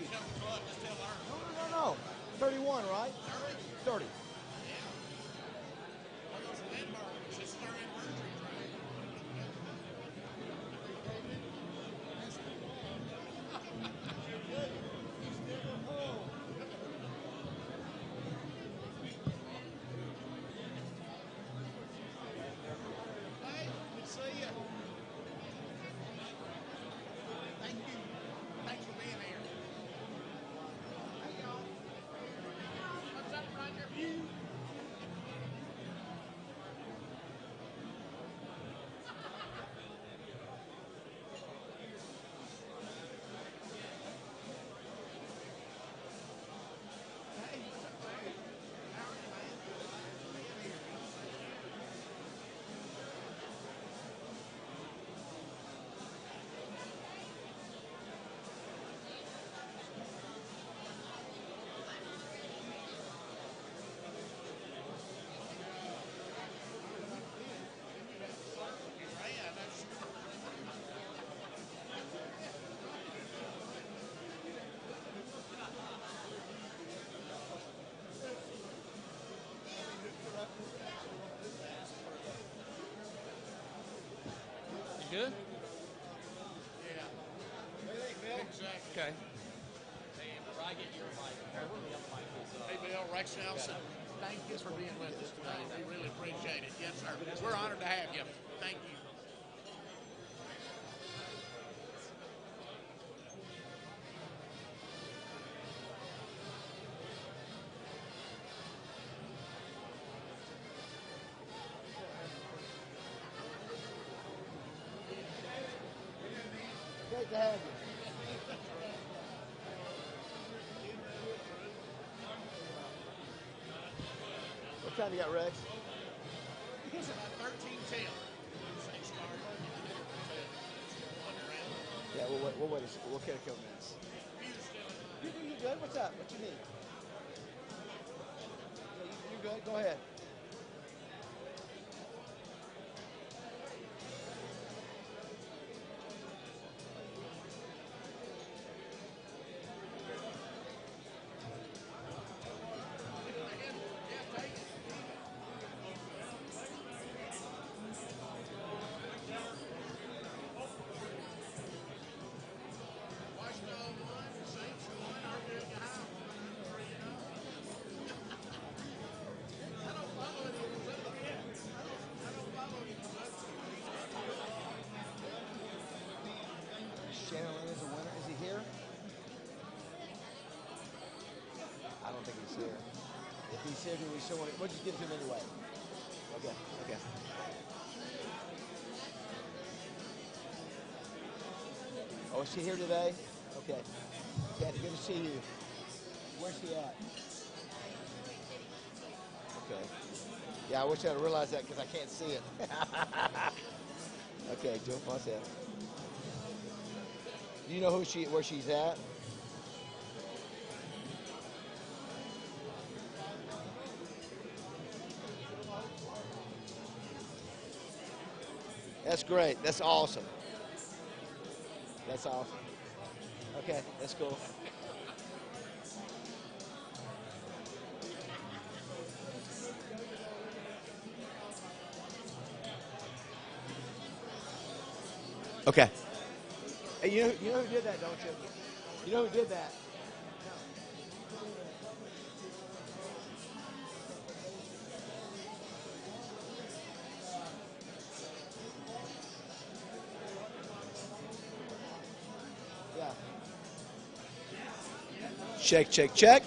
you. No. 31, right? 30. Good? Okay. Hey, Bill, Rex Nelson, thank you for being with us today. We really appreciate it. Yes, sir. We're honored to have you. Thank you. Great to have you. What time you got, Rex? It's about 13:10. Yeah, we'll wait. We'll get a couple minutes. You good? What's up? What you need? You good? Go ahead. Shannon is a winner. Is he here? I don't think he's here. If he's here, then we still want it. We'll just give it to him anyway. Okay. Oh, is she here today? Okay. Kathy, good to see you. Where's she at? Okay. Yeah, I wish I'd realized that because I can't see it. Okay, Joe, what's that? Do you know where she's at? That's great. That's awesome. That's awesome. Okay, that's cool. Okay. Hey, you know who did that, don't you? You know who did that? Yeah. Check. Check.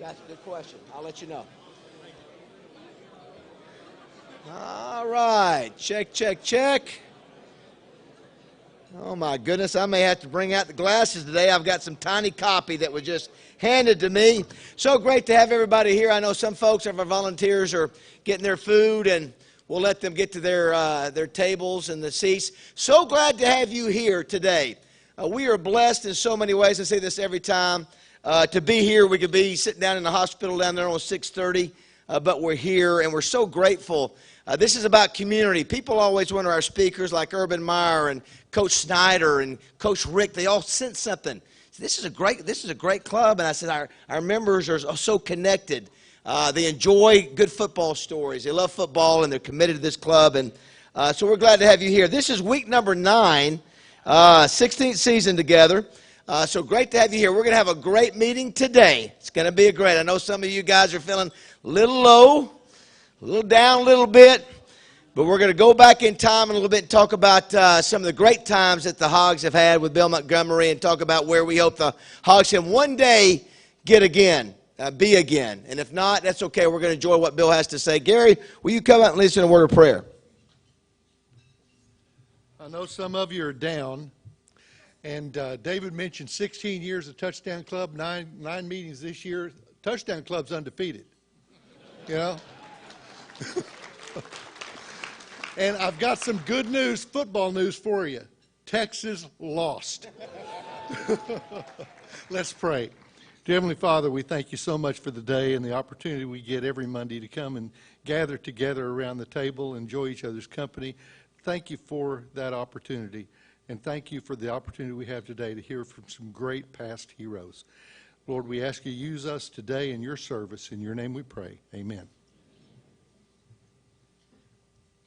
That's a good question. I'll let you know. All right. Check. Oh, my goodness. I may have to bring out the glasses today. I've got some tiny copy that was just handed to me. So great to have everybody here. I know some folks of our volunteers are getting their food, and we'll let them get to their tables and the seats. So glad to have you here today. We are blessed in so many ways. I say this every time. To be here, we could be sitting down in the hospital down there on 630. but we're here, and we're so grateful. This is about community. People always wonder, our speakers like Urban Meyer and Coach Snyder and Coach Rick, they all sense something. This is a great club, and I said our members are so connected. They enjoy good football stories. They love football, and they're committed to this club, and so we're glad to have you here. This is week number 9, 16th season together. So great to have you here. We're going to have a great meeting today. It's going to be a great. I know some of you guys are feeling a little low, a little down a little bit, but we're going to go back in time a little bit and talk about some of the great times that the Hogs have had with Bill Montgomery, and talk about where we hope the Hogs can one day get again, be again. And if not, that's okay. We're going to enjoy what Bill has to say. Gary, will you come out and lead us in a word of prayer? I know some of you are down. And David mentioned 16 years of Touchdown Club, nine meetings this year. Touchdown Club's undefeated, you know. And I've got some good news, football news for you. Texas lost. Let's pray. Dear Heavenly Father, we thank you so much for the day and the opportunity we get every Monday to come and gather together around the table, enjoy each other's company. Thank you for that opportunity. And thank you for the opportunity we have today to hear from some great past heroes. Lord, we ask you to use us today in your service. In your name we pray. Amen.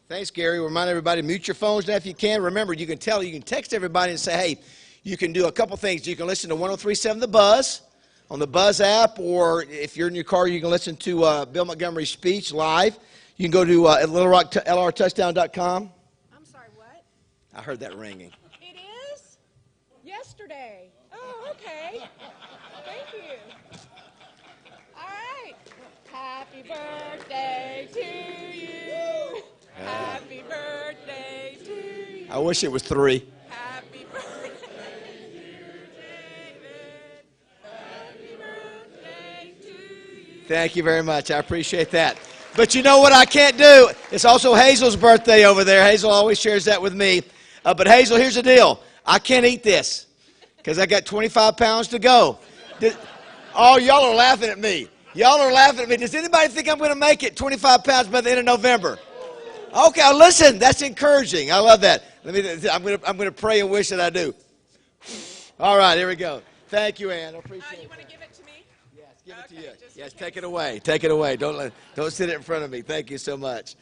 Thanks, Gary. Remind everybody, mute your phones now if you can. Remember, you can text everybody and say, hey, you can do a couple things. You can listen to 103.7 The Buzz on the Buzz app, or if you're in your car, you can listen to Bill Montgomery's speech live. You can go to LittleRockLRTouchdown.com. I'm sorry, what? I heard that ringing. It is? Yesterday. Oh, okay. Thank you. All right. Happy birthday to you. Happy birthday to you. I wish it was 3. Happy birthday, dear David. Happy birthday to you. Thank you very much. I appreciate that. But you know what I can't do? It's also Hazel's birthday over there. Hazel always shares that with me. But Hazel, here's the deal. I can't eat this because I got 25 pounds to go. Oh, y'all are laughing at me. Y'all are laughing at me. Does anybody think I'm going to make it 25 pounds by the end of November? Okay, listen, that's encouraging. I love that. I'm going to pray and wish that I do. All right, here we go. Thank you, Ann. I appreciate it. You want to give it to me? Yes, give it to Okay, you. just Yes, in take case. it away. Take it away. Don't sit it in front of me. Thank you so much.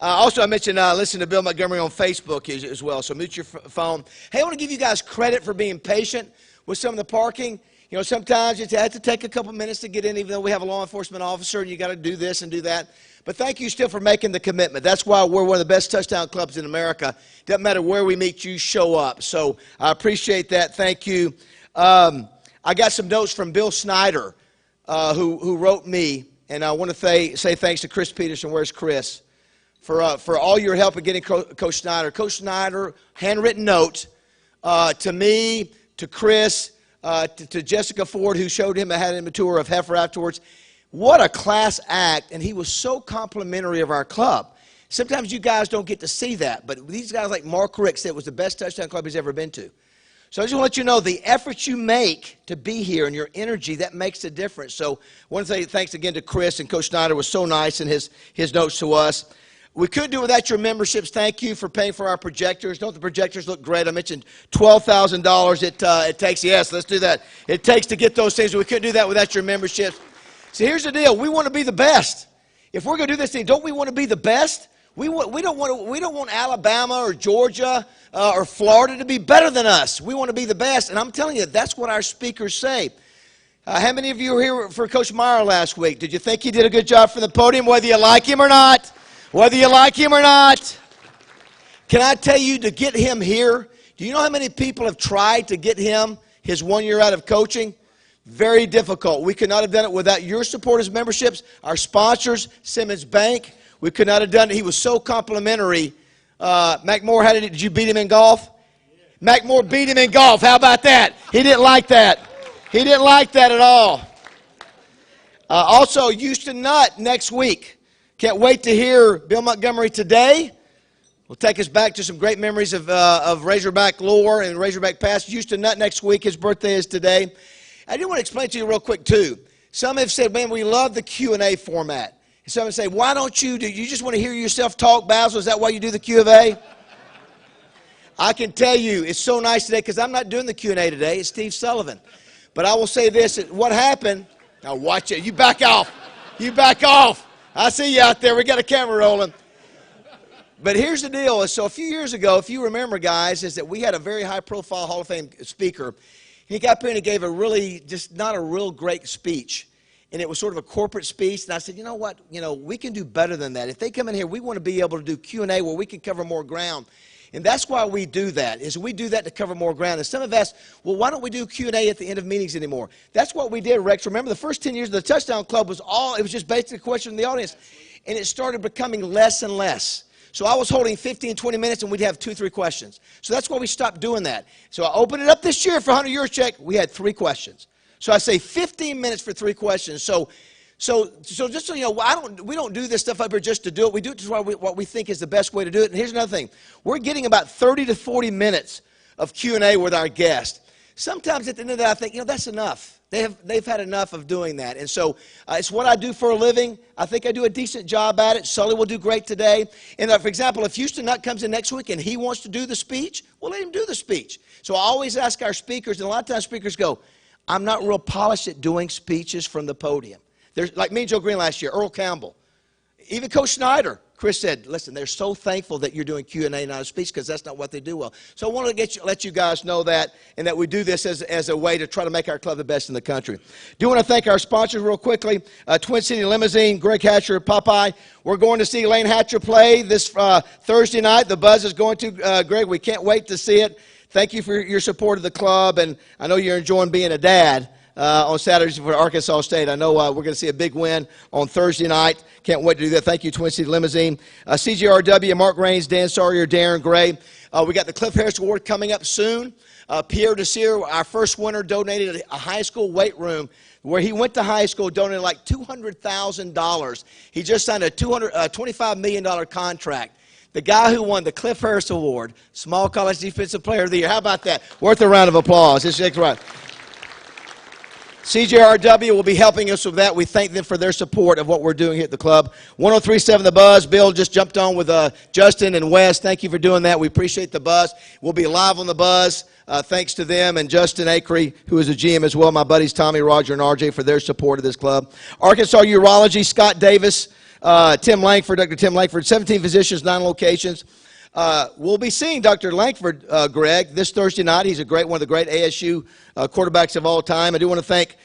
Also, I mentioned listen to Bill Montgomery on Facebook as well, so mute your phone. Hey, I want to give you guys credit for being patient with some of the parking. You know, sometimes you have to take a couple minutes to get in, even though we have a law enforcement officer, and you got to do this and do that. But thank you still for making the commitment. That's why we're one of the best touchdown clubs in America. Doesn't matter where we meet, you show up. So I appreciate that. Thank you. I got some notes from Bill Snyder, who wrote me, and I want to say thanks to Chris Peterson. Where's Chris? For all your help in getting Coach Snyder. Coach Snyder, handwritten note to me, to Chris, to Jessica Ford, who showed him, I had him a tour of Heifer afterwards. What a class act, and he was so complimentary of our club. Sometimes you guys don't get to see that, but these guys like Mark Rick said it was the best touchdown club he's ever been to. So I just want to let you know the efforts you make to be here and your energy, that makes a difference. So I want to say thanks again to Chris, and Coach Snyder was so nice in his notes to us. We couldn't do without your memberships. Thank you for paying for our projectors. Don't the projectors look great? I mentioned $12,000 it takes. Yes, let's do that. It takes to get those things. We couldn't do that without your memberships. So here's the deal. We want to be the best. If we're going to do this thing, don't we want to be the best? We don't want Alabama or Georgia or Florida to be better than us. We want to be the best. And I'm telling you, that's what our speakers say. How many of you were here for Coach Meyer last week? Did you think he did a good job from the podium, whether you like him or not? Whether you like him or not. Can I tell you, to get him here, do you know how many people have tried to get him his 1 year out of coaching? Very difficult. We could not have done it without your support as memberships, our sponsors, Simmons Bank. We could not have done it. He was so complimentary. Mac Moore, did you beat him in golf? Mac Moore beat him in golf. How about that? He didn't like that. He didn't like that at all. Also, Houston Nutt next week. Can't wait to hear Bill Montgomery today. Will take us back to some great memories of Razorback lore and Razorback past. Houston Nutt next week. His birthday is today. I do want to explain to you real quick, too. Some have said, man, we love the Q&A format. Someone say, why don't you just want to hear yourself talk, Basil? Is that why you do the Q of A? I can tell you, it's so nice today because I'm not doing the Q&A today. It's Steve Sullivan. But I will say this, what happened, now watch it. You back off. You back off. I see you out there. We got a camera rolling. But here's the deal. So a few years ago, if you remember, guys, is that we had a very high-profile Hall of Fame speaker. He got up here and he gave a really, just not a real great speech. And it was sort of a corporate speech. And I said, you know what? We can do better than that. If they come in here, we want to be able to do Q&A where we can cover more ground. And that's why we do that, is we do that to cover more ground. And some have asked, well, why don't we do Q&A at the end of meetings anymore? That's what we did, Rex. Remember, the first 10 years of the Touchdown Club it was just basically a question from the audience. And it started becoming less and less. So I was holding 15, 20 minutes, and we'd have 2, 3 questions. So that's why we stopped doing that. So I opened it up this year for 100 Yours Check. We had 3 questions. So I say 15 minutes for 3 questions. So just so you know, we don't do this stuff up here just to do it. We do it to what we think is the best way to do it. And here's another thing. We're getting about 30 to 40 minutes of Q&A with our guest. Sometimes at the end of that, I think, that's enough. They've had enough of doing that. And so it's what I do for a living. I think I do a decent job at it. Sully will do great today. And for example, if Houston Nutt comes in next week and he wants to do the speech, we'll let him do the speech. So I always ask our speakers, and a lot of times speakers go, I'm not real polished at doing speeches from the podium. There's, like me and Joe Green last year, Earl Campbell, even Coach Snyder. Chris said, listen, they're so thankful that you're doing Q&A, not a speech, because that's not what they do well. So I want to let you guys know that, and that we do this as a way to try to make our club the best in the country. Do want to thank our sponsors real quickly. Twin City Limousine, Greg Hatcher, Popeye. We're going to see Lane Hatcher play this Thursday night. The buzz is going to, Greg, we can't wait to see it. Thank you for your support of the club, and I know you're enjoying being a dad. On Saturdays for Arkansas State. I know we're going to see a big win on Thursday night. Can't wait to do that. Thank you, Twin City Limousine. CGRW, Mark Raines, Dan Sawyer, Darren Gray. We got the Cliff Harris Award coming up soon. Pierre Desir, our first winner, donated a high school weight room where he went to high school, donated like $200,000. He just signed a $25 million contract. The guy who won the Cliff Harris Award, Small College Defensive Player of the Year. How about that? Worth a round of applause. It's right. CJRW will be helping us with that. We thank them for their support of what we're doing here at the club. 103.7 The Buzz. Bill just jumped on with Justin and Wes. Thank you for doing that. We appreciate the Buzz. We'll be live on the Buzz. Thanks to them and Justin Acree, who is a GM as well. My buddies Tommy, Roger, and RJ for their support of this club. Arkansas Urology, Scott Davis, Tim Langford, Dr. Tim Langford, 17 physicians, 9 locations. We'll be seeing Dr. Langford, Greg, this Thursday night. He's one of the great ASU quarterbacks of all time. I do want to thank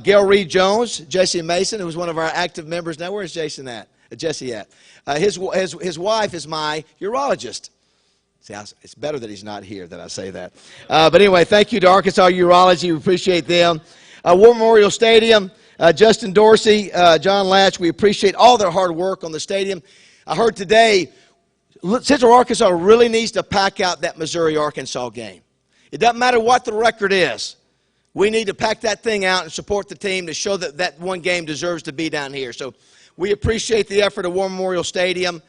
Gail Reed Jones, Jesse Mason, who was one of our active members. Now, where's Jason at? Jesse at? His wife is my urologist. See, it's better that he's not here that I say that. But anyway, thank you to Arkansas Urology. We appreciate them. War Memorial Stadium, Justin Dorsey, John Latch. We appreciate all their hard work on the stadium. I heard today Central Arkansas really needs to pack out that Missouri-Arkansas game. It doesn't matter what the record is. We need to pack that thing out and support the team to show that that one game deserves to be down here. So we appreciate the effort of War Memorial Stadium.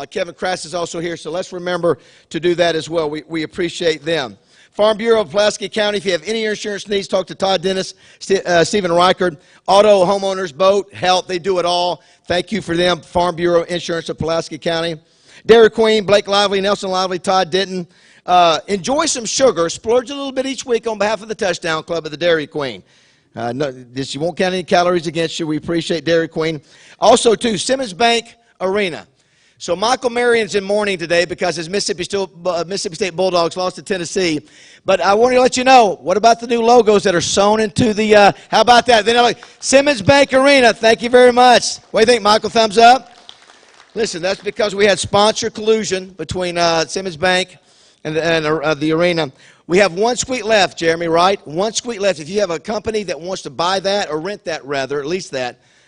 Kevin Krass is also here, so let's remember to do that as well. We appreciate them. Farm Bureau of Pulaski County, if you have any insurance needs, talk to Todd Dennis, Stephen Reichard. Auto, homeowners, boat, health, they do it all. Thank you for them, Farm Bureau Insurance of Pulaski County. Dairy Queen, Blake Lively, Nelson Lively, Todd Denton. Enjoy some sugar. Splurge a little bit each week on behalf of the Touchdown Club at the Dairy Queen. You won't count any calories against you. We appreciate Dairy Queen. Also, too, Simmons Bank Arena. So Michael Marion's in mourning today because his Mississippi State Bulldogs lost to Tennessee. But I want to let you know, what about the new logos that are sewn into the, how about that? Then like, Simmons Bank Arena, thank you very much. What do you think, Michael? Thumbs up? Listen, that's because we had sponsor collusion between Simmons Bank and the arena. We have one suite left, Jeremy, right? One suite left. If you have a company that wants to buy that or rent that, rather, at least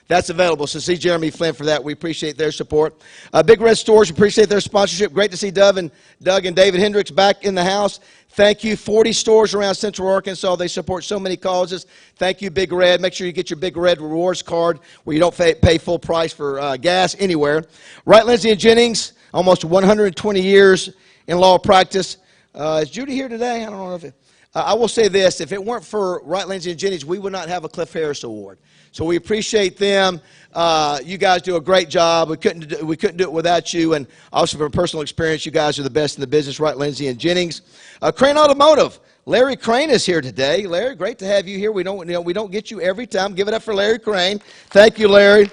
that's available. So see Jeremy Flynn for that. We appreciate their support. Big Red Stores, appreciate their sponsorship. Great to see Doug and David Hendricks back in the house. Thank you. 40 stores around Central Arkansas. They support so many causes. Thank you, Big Red. Make sure you get your Big Red Rewards card where you don't pay full price for gas anywhere. Wright, Lindsay, and Jennings, almost 120 years in law practice. Is Judy here today? I don't know if I will say this, if it weren't for Wright, Lindsay, and Jennings, we would not have a Cliff Harris Award. So we appreciate them. You guys do a great job. We couldn't do it without you. And also from personal experience, you guys are the best in the business, Wright, Lindsay, and Jennings. Crane Automotive. Larry Crane is here today. Larry, great to have you here. We don't get you every time. Give it up for Larry Crane. Thank you, Larry.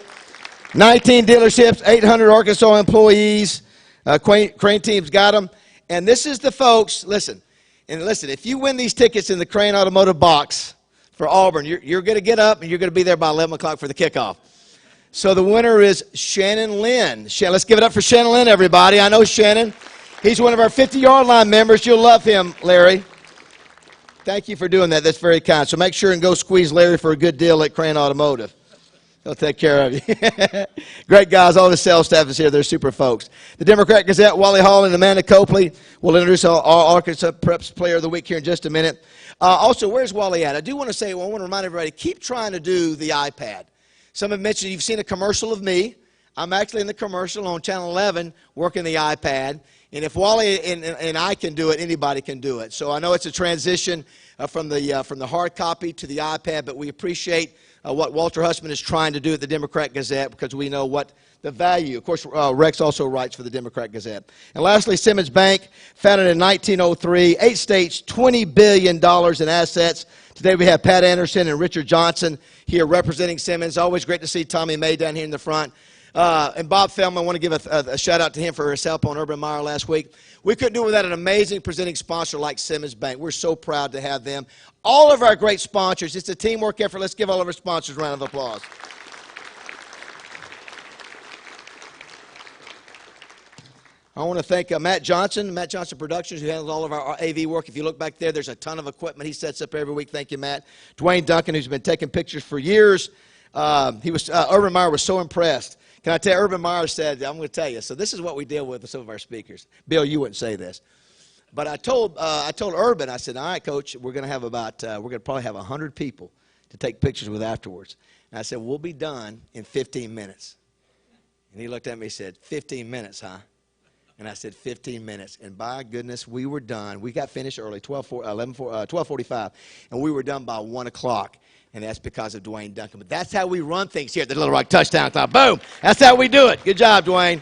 19 dealerships, 800 Arkansas employees. Crane team's got them. And this is the folks, listen, if you win these tickets in the Crane Automotive box for Auburn, you're going to get up and you're going to be there by 11 o'clock for the kickoff. So the winner is Shannon Lynn. Let's give it up for Shannon Lynn, everybody. I know Shannon. He's one of our 50-yard line members. You'll love him, Larry. Thank you for doing that. That's very kind. So make sure and go squeeze Larry for a good deal at Crane Automotive. They'll take care of you. Great guys. All the sales staff is here. They're super folks. The Democrat Gazette, Wally Hall and Amanda Copley will introduce our Arkansas Preps Player of the Week here in just a minute. Also, where's Wally at? I do want to say, I want to remind everybody, keep trying to do the iPad. Some have mentioned you've seen a commercial of me. I'm actually in the commercial on Channel 11 working the iPad. And if Wally and I can do it, anybody can do it. So I know it's a transition from the hard copy to the iPad, but we appreciate what Walter Hussman is trying to do at the Democrat Gazette because we know what the value. Of course, Rex also writes for the Democrat Gazette. And lastly, Simmons Bank, founded in 1903, 8 states, $20 billion in assets. Today we have Pat Anderson and Richard Johnson here representing Simmons. Always great to see Tommy May down here in the front. And Bob Feldman, I want to give a shout-out to him for his help on Urban Meyer last week. We couldn't do it without an amazing presenting sponsor like Simmons Bank. We're so proud to have them. All of our great sponsors. It's a teamwork effort. Let's give all of our sponsors a round of applause. I want to thank Matt Johnson Productions, who handles all of our AV work. If you look back there, there's a ton of equipment he sets up every week. Thank you, Matt. Dwayne Duncan, who's been taking pictures for years. Urban Meyer was so impressed. Can I tell you, Urban Meyer said, I'm going to tell you, so this is what we deal with some of our speakers. Bill, you wouldn't say this. But I told Urban, I said, all right, Coach, we're going to probably have 100 people to take pictures with afterwards. And I said, we'll be done in 15 minutes. And he looked at me and said, 15 minutes, huh? And I said, 15 minutes. And by goodness, we were done. We got finished early, 12:45. And we were done by 1 o'clock. And that's because of Dwayne Duncan. But that's how we run things here at the Little Rock Touchdown Club. Boom. That's how we do it. Good job, Dwayne.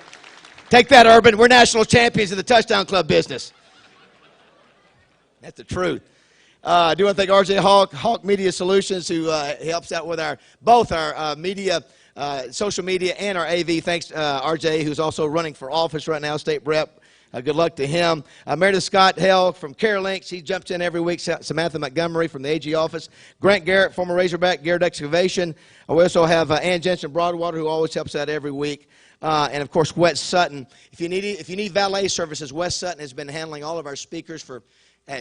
Take that, Urban. We're national champions in the Touchdown Club business. That's the truth. I do want to thank R.J. Hawk Media Solutions, who helps out with both our media, social media, and our AV. Thanks, R.J., who's also running for office right now, state rep. Good luck to him. Meredith Scott Hell from CareLinks. He jumps in every week. Samantha Montgomery from the AG office. Grant Garrett, former Razorback, Garrett Excavation. We also have Ann Jensen Broadwater, who always helps out every week. And, of course, Wes Sutton. If you need valet services, Wes Sutton has been handling all of our speakers for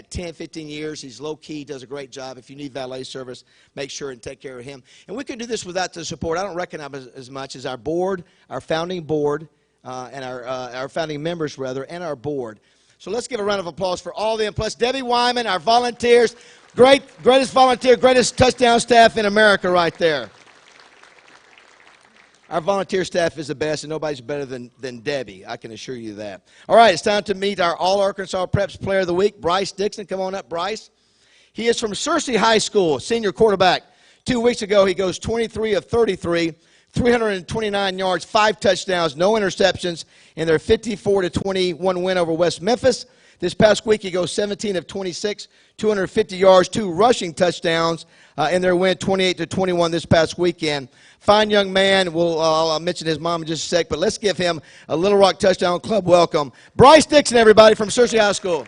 10, 15 years. He's low-key, does a great job. If you need valet service, make sure and take care of him. And we could do this without the support. I don't recognize as much as our board, our founding board, and our founding members, rather, and our board. So let's give a round of applause for all of them. Plus, Debbie Wyman, our volunteers, greatest volunteer, greatest touchdown staff in America right there. Our volunteer staff is the best, and nobody's better than Debbie. I can assure you that. All right, it's time to meet our All-Arkansas Preps Player of the Week, Bryce Dixon. Come on up, Bryce. He is from Searcy High School, senior quarterback. 2 weeks ago, he goes 23 of 33, 329 yards, 5 touchdowns, no interceptions in their 54-21 win over West Memphis. This past week, he goes 17 of 26, 250 yards, 2 rushing touchdowns in their win 28-21 this past weekend. Fine young man. I'll mention his mom in just a sec, but let's give him a Little Rock Touchdown Club welcome. Bryce Dixon, everybody, from Searcy High School.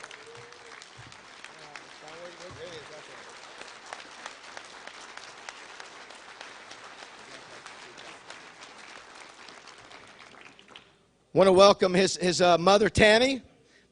Want to welcome his mother, Tammy.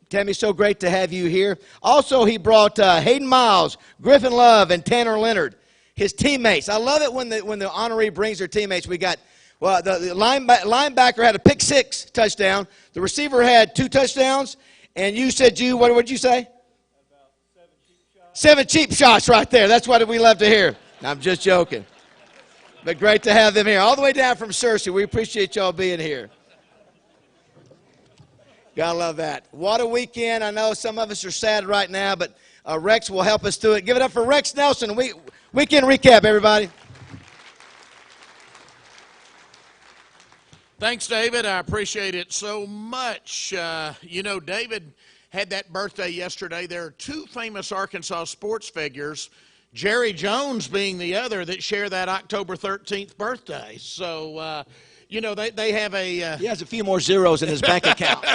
Tammy, so great to have you here. Also, he brought Hayden Miles, Griffin Love, and Tanner Leonard, his teammates. I love it when the honoree brings their teammates. We got, the linebacker had a pick 6 touchdown. The receiver had 2 touchdowns. And you said what did you say? About 7 cheap shots. 7 cheap shots right there. That's what we love to hear. I'm just joking. But great to have them here. All the way down from Searcy. We appreciate y'all being here. Gotta love that. What a weekend. I know some of us are sad right now, but Rex will help us through it. Give it up for Rex Nelson. Weekend recap, everybody. Thanks, David. I appreciate it so much. David had that birthday yesterday. There are two famous Arkansas sports figures, Jerry Jones being the other, that share that October 13th birthday. So, they have a... He has a few more zeros in his bank account.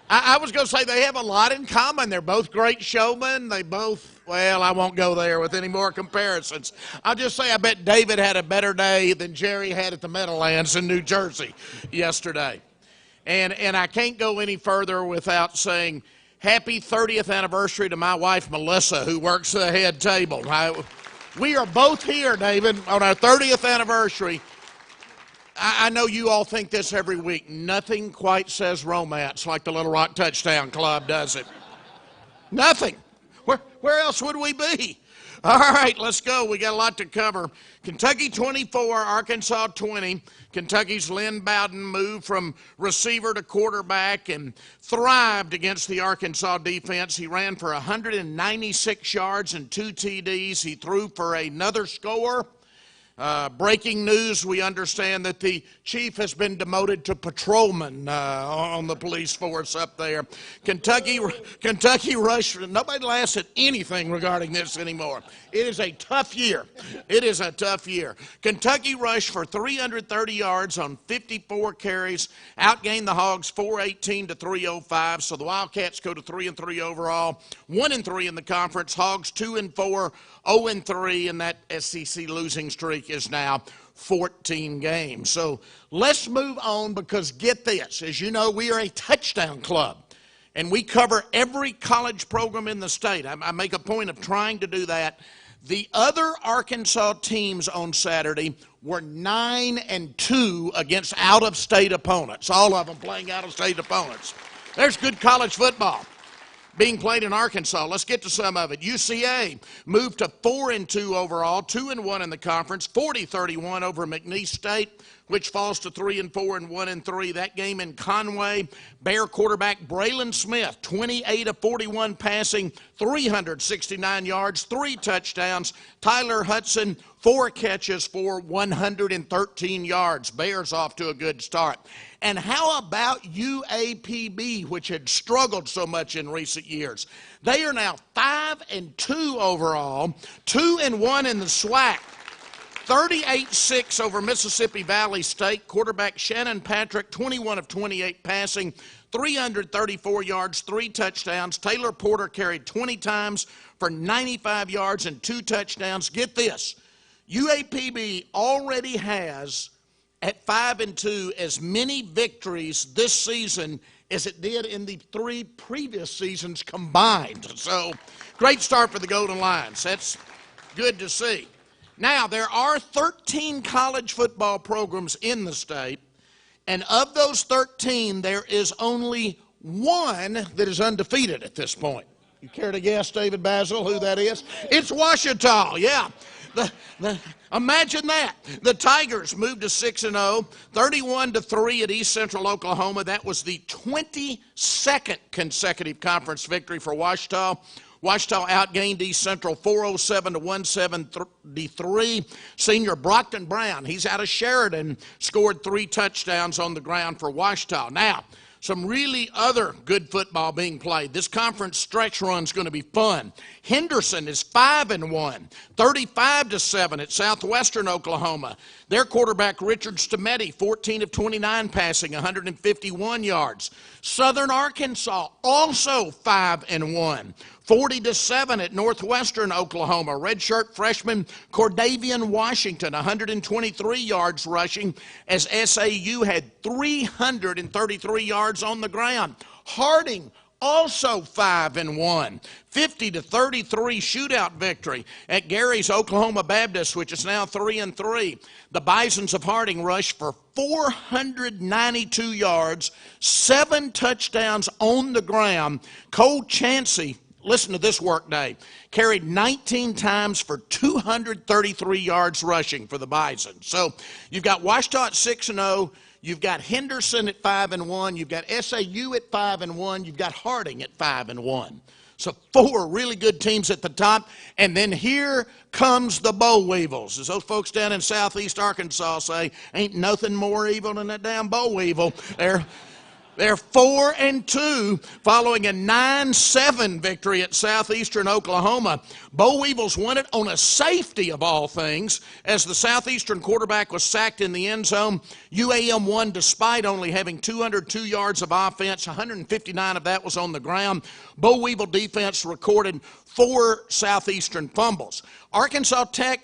I was going to say they have a lot in common. They're both great showmen. They both, well, I won't go there with any more comparisons. I'll just say I bet David had a better day than Jerry had at the Meadowlands in New Jersey yesterday. And I can't go any further without saying happy 30th anniversary to my wife, Melissa, who works the head table. We are both here, David, on our 30th anniversary. I know you all think this every week. Nothing quite says romance like the Little Rock Touchdown Club, does it? Nothing. Where else would we be? All right, let's go. We got a lot to cover. Kentucky 24, Arkansas 20. Kentucky's Lynn Bowden moved from receiver to quarterback and thrived against the Arkansas defense. He ran for 196 yards and 2 TDs. He threw for another score. Breaking news, we understand that the chief has been demoted to patrolman on the police force up there. Kentucky rushed. Nobody laughs at anything regarding this anymore. It is a tough year. It is a tough year. Kentucky rushed for 330 yards on 54 carries, outgained the Hogs 418 to 305. So the Wildcats go to 3-3 overall, 1-3 in the conference. Hogs 2-4, 0-3, and that SEC losing streak is now 14 games. So let's move on, because get this. As you know, we are a touchdown club, and we cover every college program in the state. I make a point of trying to do that. The other Arkansas teams on Saturday were 9-2 against out-of-state opponents, all of them playing out-of-state opponents. There's good college football being played in Arkansas. Let's get to some of it. UCA moved to 4-2 overall, 2-1 in the conference, 40-31 over McNeese State, which falls to 3-4 and 1-3. That game in Conway, Bear quarterback Braylon Smith, 28 of 41 passing, 369 yards, 3 touchdowns. Tyler Hudson, 4 catches for 113 yards. Bears off to a good start. And how about UAPB, which had struggled so much in recent years? They are now 5-2 overall, 2-1 in the SWAC. 38-6 over Mississippi Valley State. Quarterback Shannon Patrick, 21 of 28 passing, 334 yards, 3 touchdowns. Taylor Porter carried 20 times for 95 yards and 2 touchdowns. Get this, UAPB already has, at 5-2, as many victories this season as it did in the 3 previous seasons combined. So, great start for the Golden Lions. That's good to see. Now, there are 13 college football programs in the state, and of those 13, there is only one that is undefeated at this point. You care to guess, David Basil, who that is? It's Ouachita, yeah. Imagine that. The Tigers moved to 6-0, 31-3 at East Central Oklahoma. That was the 22nd consecutive conference victory for Ouachita. Ouachita outgained East Central 407 to 173. Senior Brockton Brown, he's out of Sheridan, scored 3 touchdowns on the ground for Ouachita. Now, some really other good football being played. This conference stretch run is going to be fun. Henderson is 5-1, 35-7 at Southwestern Oklahoma. Their quarterback Richard Stametti, 14 of 29 passing, 151 yards. Southern Arkansas also 5-1. 40-7 at Northwestern Oklahoma. Redshirt freshman Cordavian Washington, 123 yards rushing, as SAU had 333 yards on the ground. Harding also 5-1. 50-33 shootout victory at Gary's Oklahoma Baptist, which is now 3-3. The Bisons of Harding rushed for 492 yards, 7 touchdowns on the ground. Cole Chansey, listen to this workday, carried 19 times for 233 yards rushing for the Bison. So you've got Ouachita at 6-0. You've got Henderson at 5-1. You've got SAU at 5-1. You've got Harding at 5-1. So 4 really good teams at the top. And then here comes the Boll Weevils. As those folks down in southeast Arkansas say, ain't nothing more evil than that damn boll weevil. They're 4-2 following a 9-7 victory at Southeastern Oklahoma. Boll Weevils won it on a safety of all things as the Southeastern quarterback was sacked in the end zone. UAM won despite only having 202 yards of offense. 159 of that was on the ground. Boll Weevil defense recorded 4 Southeastern fumbles. Arkansas Tech,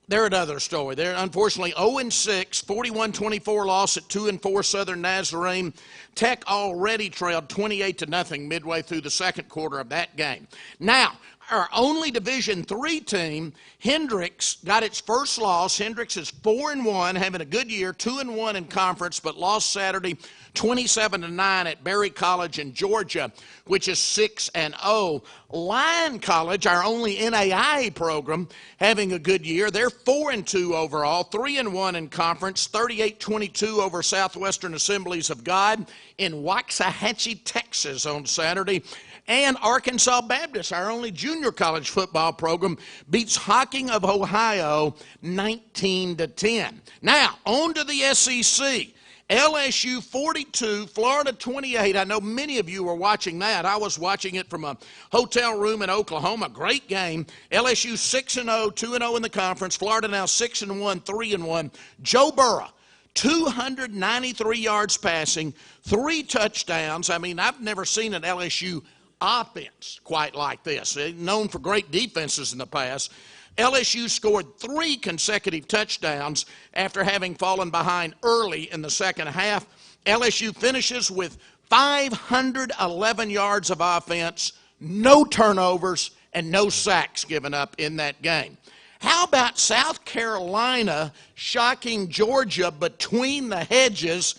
they're another story. They're unfortunately 0-6, 41-24 loss at 2-4 Southern Nazarene. Tech already trailed 28-0 midway through the second quarter of that game. Now, our only Division III team, Hendricks, got its first loss. Hendricks is 4-1, having a good year, 2-1 in conference, but lost Saturday 27-9 at Berry College in Georgia, which is 6-0. Lyon College, our only NAIA program, having a good year. They're 4-2 overall, 3-1 in conference, 38-22 over Southwestern Assemblies of God in Waxahachie, Texas on Saturday. And Arkansas Baptist, our only junior college football program, beats Hocking of Ohio 19-10. Now, on to the SEC. LSU 42, Florida 28. I know many of you were watching that. I was watching it from a hotel room in Oklahoma. Great game. LSU 6-0, 2-0 in the conference. Florida now 6-1, 3-1. Joe Burrow, 293 yards passing, 3 touchdowns. I mean, I've never seen an LSU offense quite like this. They're known for great defenses in the past. LSU scored 3 consecutive touchdowns after having fallen behind early in the second half. LSU finishes with 511 yards of offense, no turnovers, and no sacks given up in that game. How about South Carolina shocking Georgia between the hedges?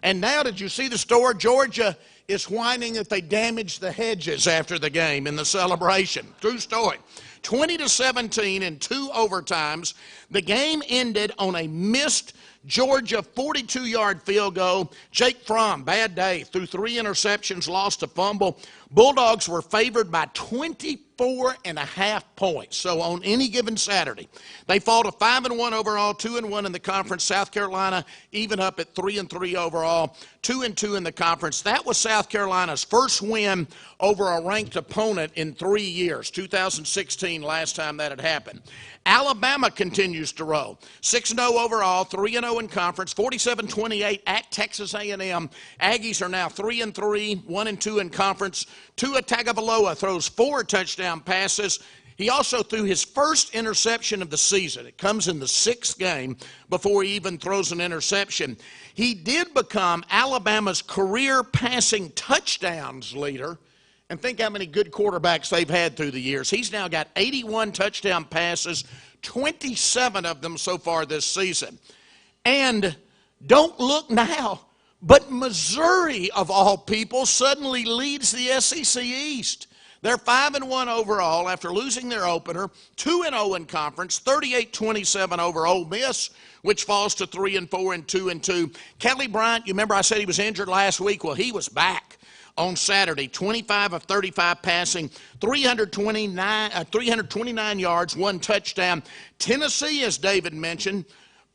And now, did you see the story? Georgia is whining that they damaged the hedges after the game in the celebration. True story. 20-17 in 2 overtimes. The game ended on a missed Georgia 42-yard field goal. Jake Fromm, bad day, threw 3 interceptions, lost a fumble. Bulldogs were favored by 24.5 points. So on any given Saturday, they fall to 5-1 overall, 2-1 in the conference. South Carolina even up at 3-3 overall, 2-2 in the conference. That was South Carolina's first win over a ranked opponent in 3 years. 2016, last time that had happened. Alabama continues to roll. 6-0 overall, 3-0 in conference, 47-28 at Texas A&M. Aggies are now 3-3, 1-2 in conference. Tua Tagovailoa throws 4 touchdown passes. He also threw his first interception of the season. It comes in the 6th game before he even throws an interception. He did become Alabama's career passing touchdowns leader. And think how many good quarterbacks they've had through the years. He's now got 81 touchdown passes, 27 of them so far this season. And don't look now, but Missouri, of all people, suddenly leads the SEC East. They're 5-1 overall after losing their opener, 2-0 in conference, 38-27 over Ole Miss, which falls to 3-4 and 2-2. Kelly Bryant, you remember I said he was injured last week? Well, he was back on Saturday, 25 of 35 passing, 329 yards, 1 touchdown. Tennessee, as David mentioned,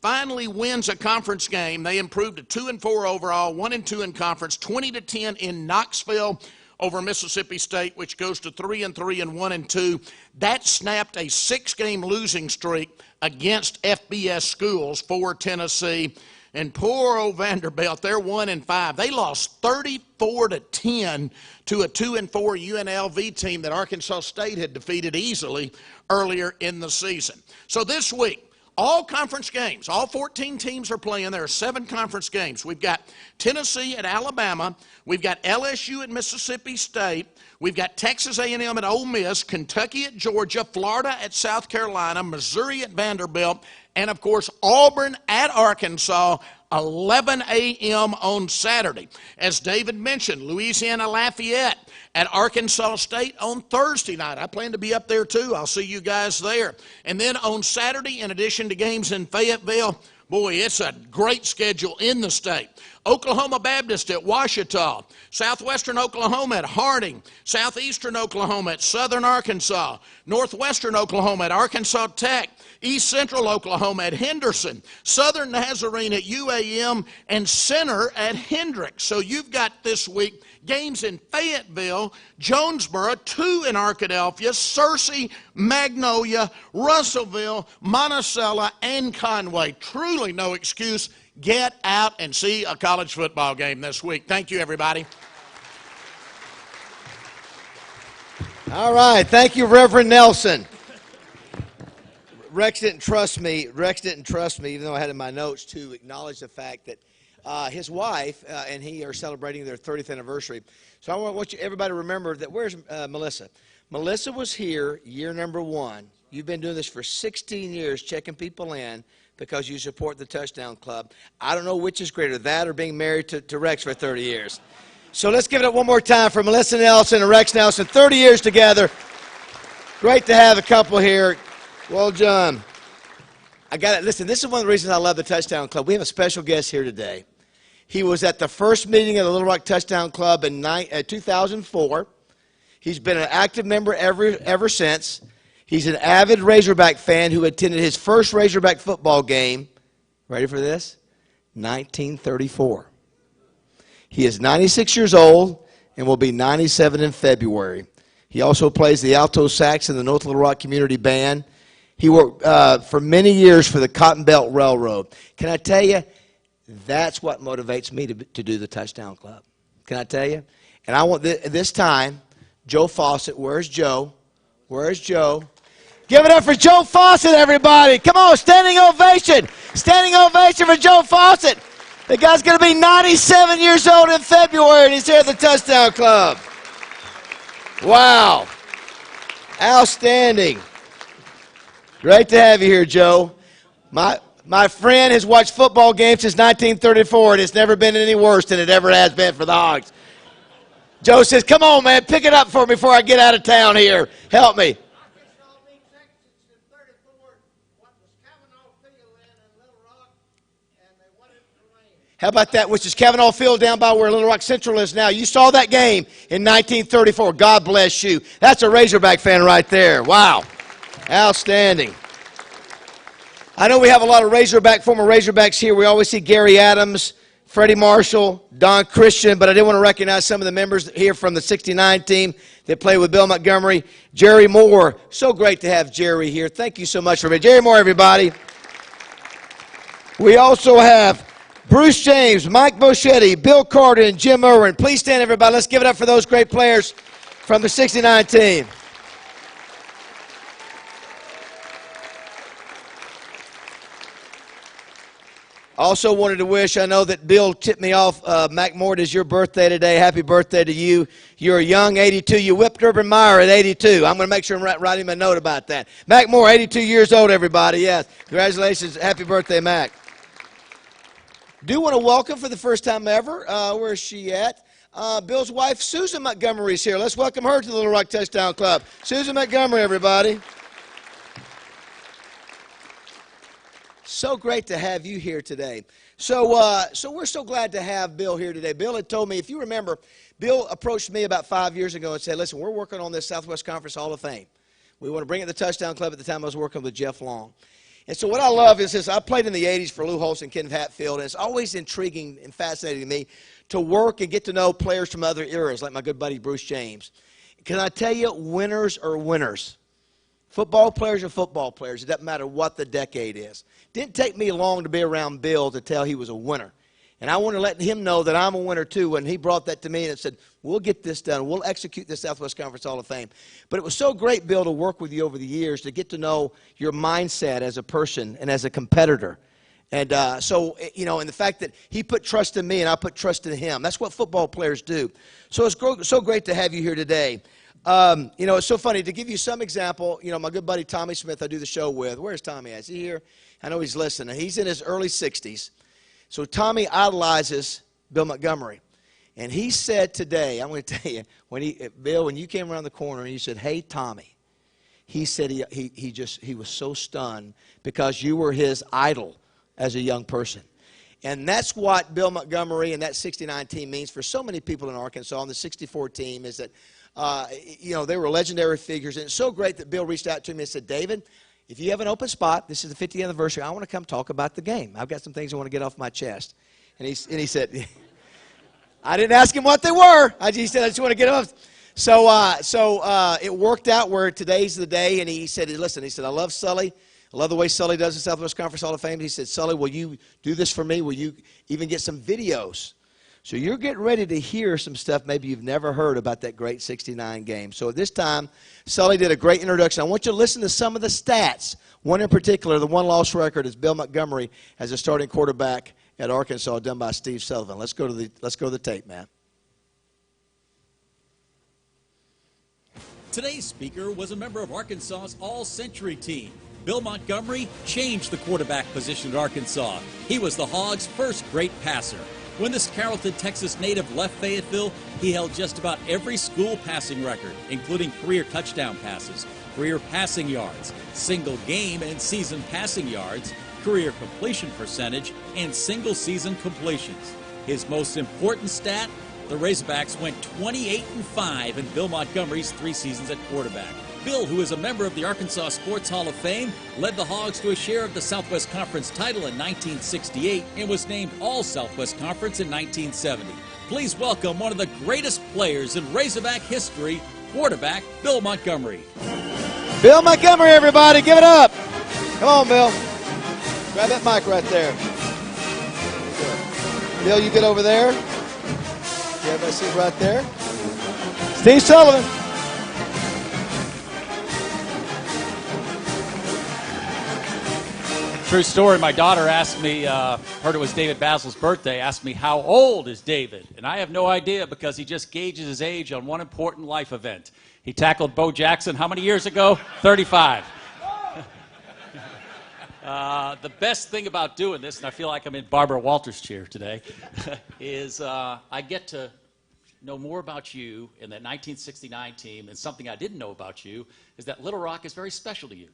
finally wins a conference game. They improved to 2-4 overall, 1-2 in conference, 20-10 in Knoxville over Mississippi State, which goes to 3-3 and 1-2. That snapped a 6-game losing streak against FBS schools for Tennessee. And poor old Vanderbilt, they're 1-5. They lost 34-10 to a 2-4 UNLV team that Arkansas State had defeated easily earlier in the season. So this week, all conference games, all 14 teams are playing. There are 7 conference games. We've got Tennessee at Alabama. We've got LSU at Mississippi State. We've got Texas A&M at Ole Miss, Kentucky at Georgia, Florida at South Carolina, Missouri at Vanderbilt, and, of course, Auburn at Arkansas, 11 a.m. on Saturday. As David mentioned, Louisiana Lafayette at Arkansas State on Thursday night. I plan to be up there, too. I'll see you guys there. And then on Saturday, in addition to games in Fayetteville, Boy, it's a great schedule in the state. Oklahoma Baptist at Ouachita, Southwestern Oklahoma at Harding, Southeastern Oklahoma at Southern Arkansas, Northwestern Oklahoma at Arkansas Tech, East Central Oklahoma at Henderson, Southern Nazarene at UAM, and Center at Hendricks. So you've got this week games in Fayetteville, Jonesboro, 2 in Arkadelphia, Searcy, Magnolia, Russellville, Monticello, and Conway. Truly no excuse. Get out and see a college football game this week. Thank you, everybody. All right. Thank you, Reverend Nelson. Rex didn't trust me, even though I had in my notes, to acknowledge the fact that his wife and he are celebrating their 30th anniversary. So I want everybody to remember that. Where's Melissa? Melissa was here year number 1. You've been doing this for 16 years, checking people in because you support the Touchdown Club. I don't know which is greater, that or being married to Rex for 30 years. So let's give it up one more time for Melissa Nelson and Rex Nelson, 30 years together. Great to have a couple here. Well, John, I got it. Listen, this is one of the reasons I love the Touchdown Club. We have a special guest here today. He was at the first meeting of the Little Rock Touchdown Club in 2004. He's been an active member ever since. He's an avid Razorback fan who attended his first Razorback football game. Ready for this? 1934. He is 96 years old and will be 97 in February. He also plays the alto sax in the North Little Rock Community Band. He worked for many years for the Cotton Belt Railroad. Can I tell you, that's what motivates me to do the Touchdown Club. Can I tell you? And I want this time, Joe Fawcett. Where's Joe? Where's Joe? Give it up for Joe Fawcett, everybody. Come on, standing ovation. Standing ovation for Joe Fawcett. The guy's going to be 97 years old in February, and he's here at the Touchdown Club. Wow. Outstanding. Great to have you here, Joe. My friend has watched football games since 1934, and it's never been any worse than it ever has been for the Hogs. Joe says, come on, man, pick it up for me before I get out of town here. Help me. How about that, which is Kavanaugh Field down by where Little Rock Central is now. You saw that game in 1934. God bless you. That's a Razorback fan right there. Wow. Outstanding. I know we have a lot of former Razorbacks here. We always see Gary Adams, Freddie Marshall, Don Christian, but I did want to recognize some of the members here from the 69 team that played with Bill Montgomery. Jerry Moore. So great to have Jerry here. Thank you so much for being Jerry Moore, everybody. We also have Bruce James, Mike Boschetti, Bill Carter, and Jim Irwin. Please stand, everybody. Let's give it up for those great players from the 69 team. Also wanted to wish, I know that Bill tipped me off, Mac Moore, it is your birthday today. Happy birthday to you. You're a young 82. You whipped Urban Meyer at 82. I'm going to make sure I'm writing him a note about that. Mac Moore, 82 years old, everybody. Yes. Congratulations. Happy birthday, Mac. Do want to welcome for the first time ever, where is she at? Bill's wife, Susan Montgomery, is here. Let's welcome her to the Little Rock Touchdown Club. Susan Montgomery, everybody. So great to have you here today. So we're so glad to have Bill here today. Bill had told me, if you remember, Bill approached me about 5 years ago and said, listen, we're working on this Southwest Conference Hall of Fame. We want to bring it to the Touchdown Club. At the time I was working with Jeff Long. And so what I love is this. I played in the 80s for Lou Holtz and Ken Hatfield, and it's always intriguing and fascinating to me to work and get to know players from other eras, like my good buddy Bruce James. Can I tell you, winners are winners. Football players are football players. It doesn't matter what the decade is. Didn't take me long to be around Bill to tell he was a winner. And I want to let him know that I'm a winner too when he brought that to me and said, we'll get this done. We'll execute the Southwest Conference Hall of Fame. But it was so great, Bill, to work with you over the years, to get to know your mindset as a person and as a competitor. And so, you know, and the fact that he put trust in me and I put trust in him. That's what football players do. So it's so great to have you here today. You know, it's so funny. To give you some example, you know, my good buddy Tommy Smith I do the show with. Where's Tommy at? Is he here? I know he's listening. He's in his early 60s. So Tommy idolizes Bill Montgomery. And he said today, I'm going to tell you, Bill, when you came around the corner and you said, hey, Tommy, he said he was so stunned because you were his idol as a young person. And that's what Bill Montgomery and that 69 team means for so many people in Arkansas. And the 64 team is that, they were legendary figures. And it's so great that Bill reached out to me and said, David, if you have an open spot, this is the 50th anniversary, I want to come talk about the game. I've got some things I want to get off my chest. And he said, I didn't ask him what they were. He said, I just want to get off. So it worked out where today's the day. And he said, listen, he said, I love Sully. I love the way Sully does the Southwest Conference Hall of Fame. He said, Sully, will you do this for me? Will you even get some videos? So you're getting ready to hear some stuff maybe you've never heard about that great 69 game. So at this time, Sully did a great introduction. I want you to listen to some of the stats. One in particular, the one-loss record is Bill Montgomery as a starting quarterback at Arkansas, done by Steve Sullivan. Let's go to the tape, man. Today's speaker was a member of Arkansas's all-century team. Bill Montgomery changed the quarterback position at Arkansas. He was the Hogs' first great passer. When this Carrollton, Texas native left Fayetteville, he held just about every school passing record, including career touchdown passes, career passing yards, single game and season passing yards, career completion percentage, and single season completions. His most important stat, the Razorbacks went 28-5 in Bill Montgomery's 3 seasons at quarterback. Bill, who is a member of the Arkansas Sports Hall of Fame, led the Hogs to a share of the Southwest Conference title in 1968 and was named All-Southwest Conference in 1970. Please welcome one of the greatest players in Razorback history, quarterback Bill Montgomery. Bill Montgomery, everybody, give it up. Come on, Bill. Grab that mic right there. Bill, you get over there. You have that seat right there. Steve Sullivan. True story. My daughter asked me, heard it was David Basil's birthday, asked me, how old is David? And I have no idea because he just gauges his age on one important life event. He tackled Bo Jackson how many years ago? 35. The best thing about doing this, and I feel like I'm in Barbara Walters' chair today, is I get to know more about you and that 1969 team, and something I didn't know about you is that Little Rock is very special to you.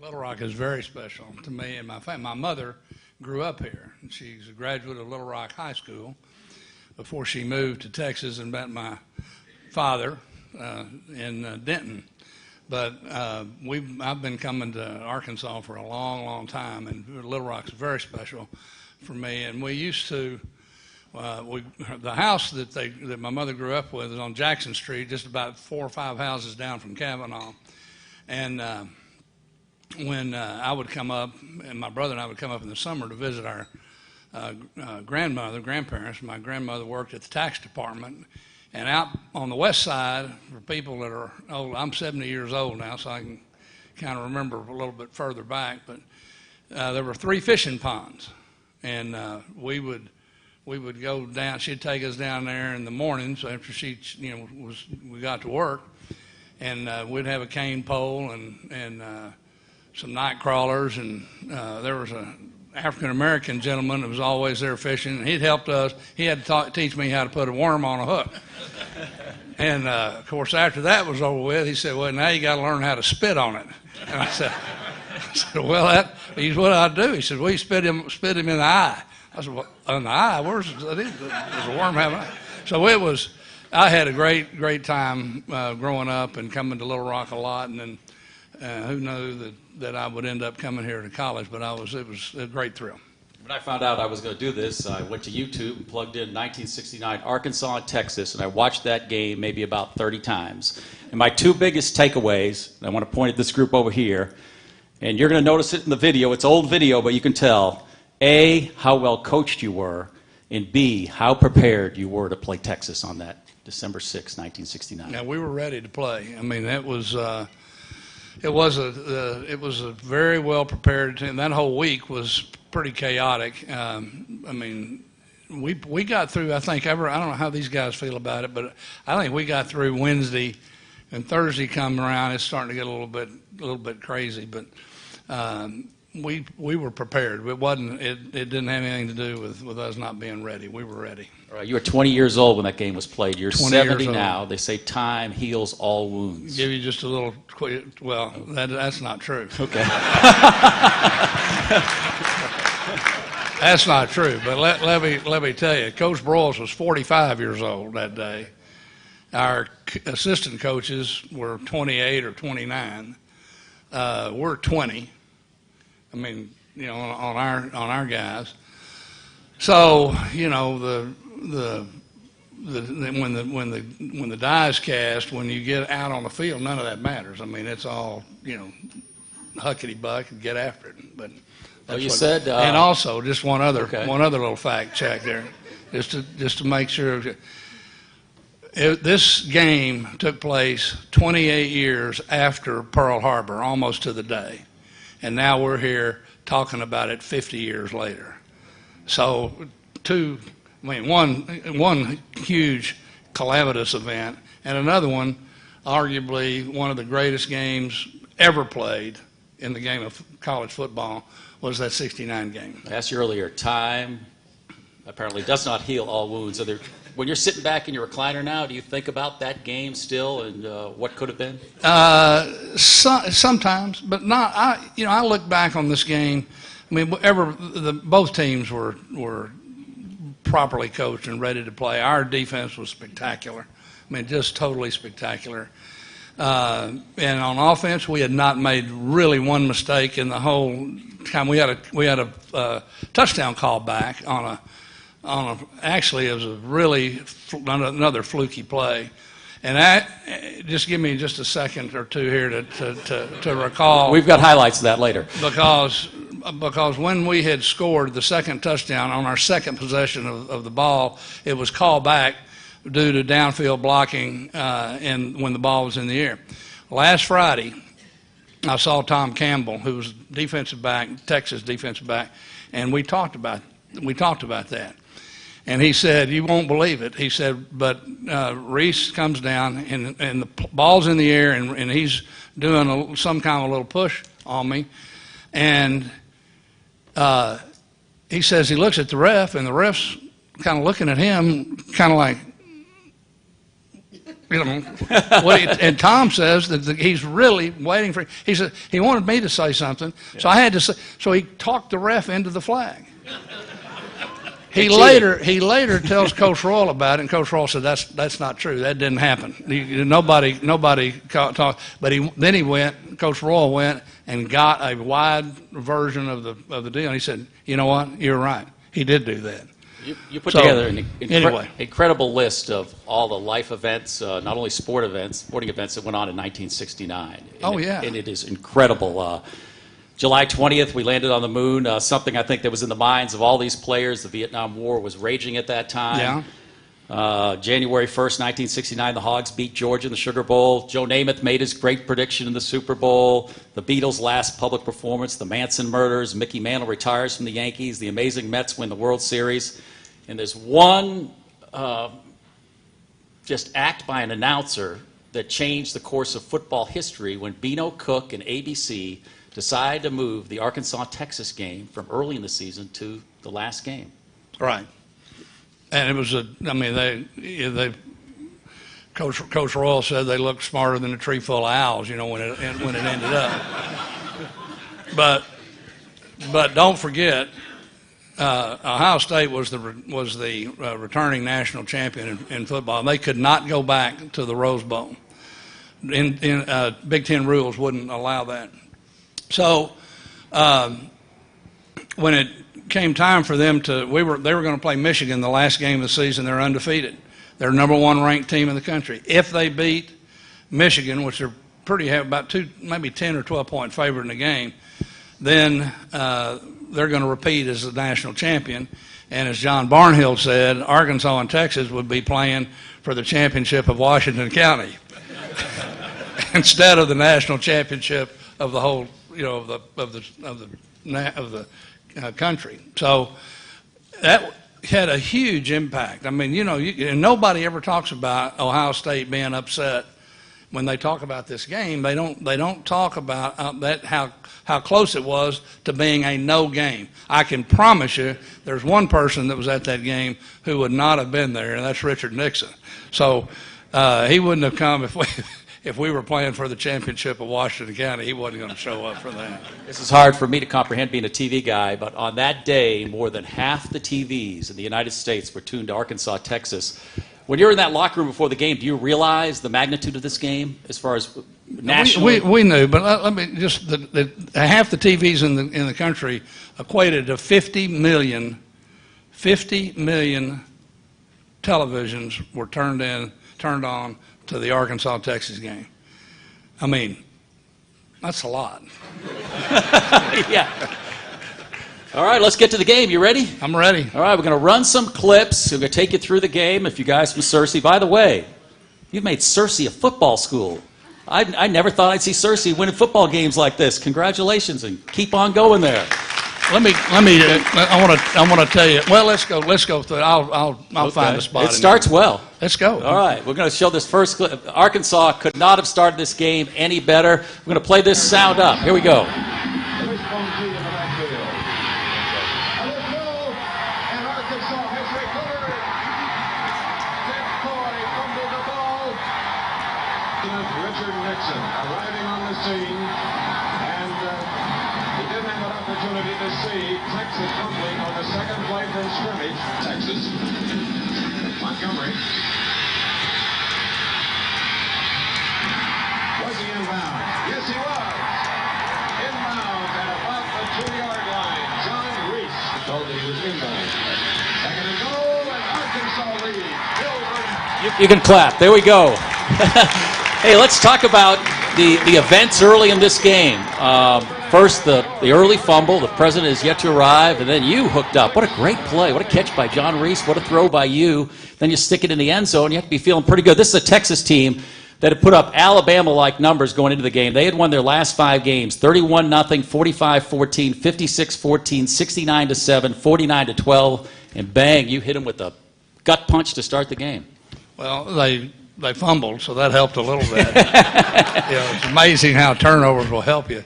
Little Rock is very special to me and my family. My mother grew up here. She's a graduate of Little Rock High School before she moved to Texas and met my father in Denton. But I've been coming to Arkansas for a long, long time, and Little Rock's very special for me. And we used to, the house that my mother grew up with is on Jackson Street, just about 4 or 5 houses down from Kavanaugh. And when I would come up, and my brother and I would come up in the summer to visit our grandparents. My grandmother worked at the tax department. And out on the west side, for people that are old, I'm 70 years old now, so I can kind of remember a little bit further back, but there were 3 fishing ponds. And we would go down, she'd take us down there in the mornings after we got to work, and we'd have a cane pole and some night crawlers, and there was an African-American gentleman that was always there fishing, and he'd helped us. He had to teach me how to put a worm on a hook. And, of course, after that was over with, he said, well, now you got to learn how to spit on it. And I said, well, he's what I do. He said, well, you spit him in the eye. I said, well, in the eye? Does a worm have an eye? So I had a great, great time growing up and coming to Little Rock a lot, and then who knew that I would end up coming here to college, but it was a great thrill. When I found out I was going to do this, I went to YouTube and plugged in 1969 Arkansas and Texas, and I watched that game maybe about 30 times. And my 2 biggest takeaways, and I want to point at this group over here, and you're going to notice it in the video. It's old video, but you can tell, A, how well coached you were, and B, how prepared you were to play Texas on that December 6, 1969. Now, we were ready to play. I mean, it was a very well prepared team. That whole week was pretty chaotic. I mean, we got through. I think I don't know how these guys feel about it, but I think we got through Wednesday, and Thursday come around. It's starting to get a little bit crazy, but we were prepared. It didn't have anything to do with us not being ready. We were ready. All right, you were 20 years old when that game was played. You're 70 years now. old. They say time heals all wounds. Give you just a little quick. Well, that's not true. Okay. That's not true, but let me tell you, Coach Broyles was 45 years old that day. Our assistant coaches were 28 or 29. We're 20. I mean, you know, on our guys. So, you know, when the die is cast, when you get out on the field, none of that matters. I mean, it's all, you know, huckety buck and get after it. But you said, and also just one other okay. little fact check there, just to make sure. This game took place 28 years after Pearl Harbor, almost to the day, and now we're here talking about it 50 years later. So, one huge calamitous event, and another one, arguably one of the greatest games ever played in the game of college football, was that '69 game. I asked you earlier, time apparently does not heal all wounds. When you're sitting back in your recliner now, do you think about that game still and what could have been? Sometimes, but not. I look back on this game. I mean, both teams were properly coached and ready to play. Our defense was spectacular. I mean, just totally spectacular. And on offense, we had not made really one mistake in the whole time. We had a touchdown call back on actually it was a really another fluky play. And that, just give me just a second or two here to recall. We've got highlights of that later. Because when we had scored the second touchdown on our second possession of the ball, it was called back due to downfield blocking and when the ball was in the air. Last Friday, I saw Tom Campbell, who was defensive back, Texas defensive back, and we talked about that. And he said, you won't believe it. He said, but Reese comes down and the ball's in the air and he's doing some kind of a little push on me. And he says he looks at the ref and the ref's kind of looking at him kind of like, you know, and Tom says that he's really waiting for. He said he wanted me to say something, so I had to say. So he talked the ref into the flag. He later tells Coach Royal about it, and Coach Royal said that's not true. That didn't happen. Nobody talked. But Coach Royal went and got a wide version of the deal. And he said, you know what? You're right. He did do that. You put together an anyway. incredible list of all the life events, not only sporting events that went on in 1969. And it is incredible. July 20th, we landed on the moon, something I think that was in the minds of all these players. The Vietnam War was raging at that time. Yeah. January 1st, 1969, the Hogs beat Georgia in the Sugar Bowl. Joe Namath made his great prediction in the Super Bowl. The Beatles' last public performance, the Manson murders, Mickey Mantle retires from the Yankees, the amazing Mets win the World Series. And there's one just act by an announcer that changed the course of football history when Beano Cook and ABC decided to move the Arkansas-Texas game from early in the season to the last game. Right. And it was Coach Royal said they looked smarter than a tree full of owls, you know, when it ended up. But don't forget, Ohio State was the returning national champion in football. They could not go back to the Rose Bowl. Big Ten rules wouldn't allow that. So when it came time for them they were going to play Michigan the last game of the season. They're undefeated. They're number one ranked team in the country. If they beat Michigan, which they're about maybe 10 or 12 point favorite in the game, then they're going to repeat as the national champion. And as John Barnhill said, Arkansas and Texas would be playing for the championship of Washington County instead of the national championship of the whole, you know, of the country. So that had a huge impact. I mean, you know, and nobody ever talks about Ohio State being upset when they talk about this game. They don't talk about how close it was to being a no game. I can promise you, there's one person that was at that game who would not have been there, and that's Richard Nixon. So he wouldn't have come if we were playing for the championship of Washington County, he wasn't going to show up for that. This is hard for me to comprehend being a TV guy, but on that day, more than half the TVs in the United States were tuned to Arkansas, Texas. When you're in that locker room before the game, do you realize the magnitude of this game as far as nationally? We knew, but let me just half the TVs in the country equated to 50 million televisions were turned on to the Arkansas Texas game. I mean, that's a lot. Yeah. All right, let's get to the game. You ready? I'm ready. All right, we're going to run some clips. We're going to take you through the game. If you guys from Searcy, by the way, you've made Searcy a football school. I never thought I'd see Searcy winning football games like this. Congratulations, and keep on going there. I want to tell you. Well, let's go through it. I'll find a spot. It starts well. Let's go. All right, we're going to show this first clip. Arkansas could not have started this game any better. We're going to play this sound up. Here we go. Richard Nixon arriving on the scene, and he didn't have an opportunity to see Texas fumbling on the second play from scrimmage. Texas. Montgomery. Was he inbound? Yes, he was. Inbound at about the 2-yard line. John Reese told that he was inbound. Second and goal, and Arkansas leads. You can clap. There we go. Hey, let's talk about the events early in this game. First, the early fumble. The president is yet to arrive, and then you hooked up. What a great play. What a catch by John Reese. What a throw by you. Then you stick it in the end zone. You have to be feeling pretty good. This is a Texas team that had put up Alabama-like numbers going into the game. They had won their last 5 games, 31-0, 45-14, 56-14, 69-7, 49-12, and bang, you hit them with a gut punch to start the game. Well, they fumbled, so that helped a little bit. It's amazing how turnovers will help you.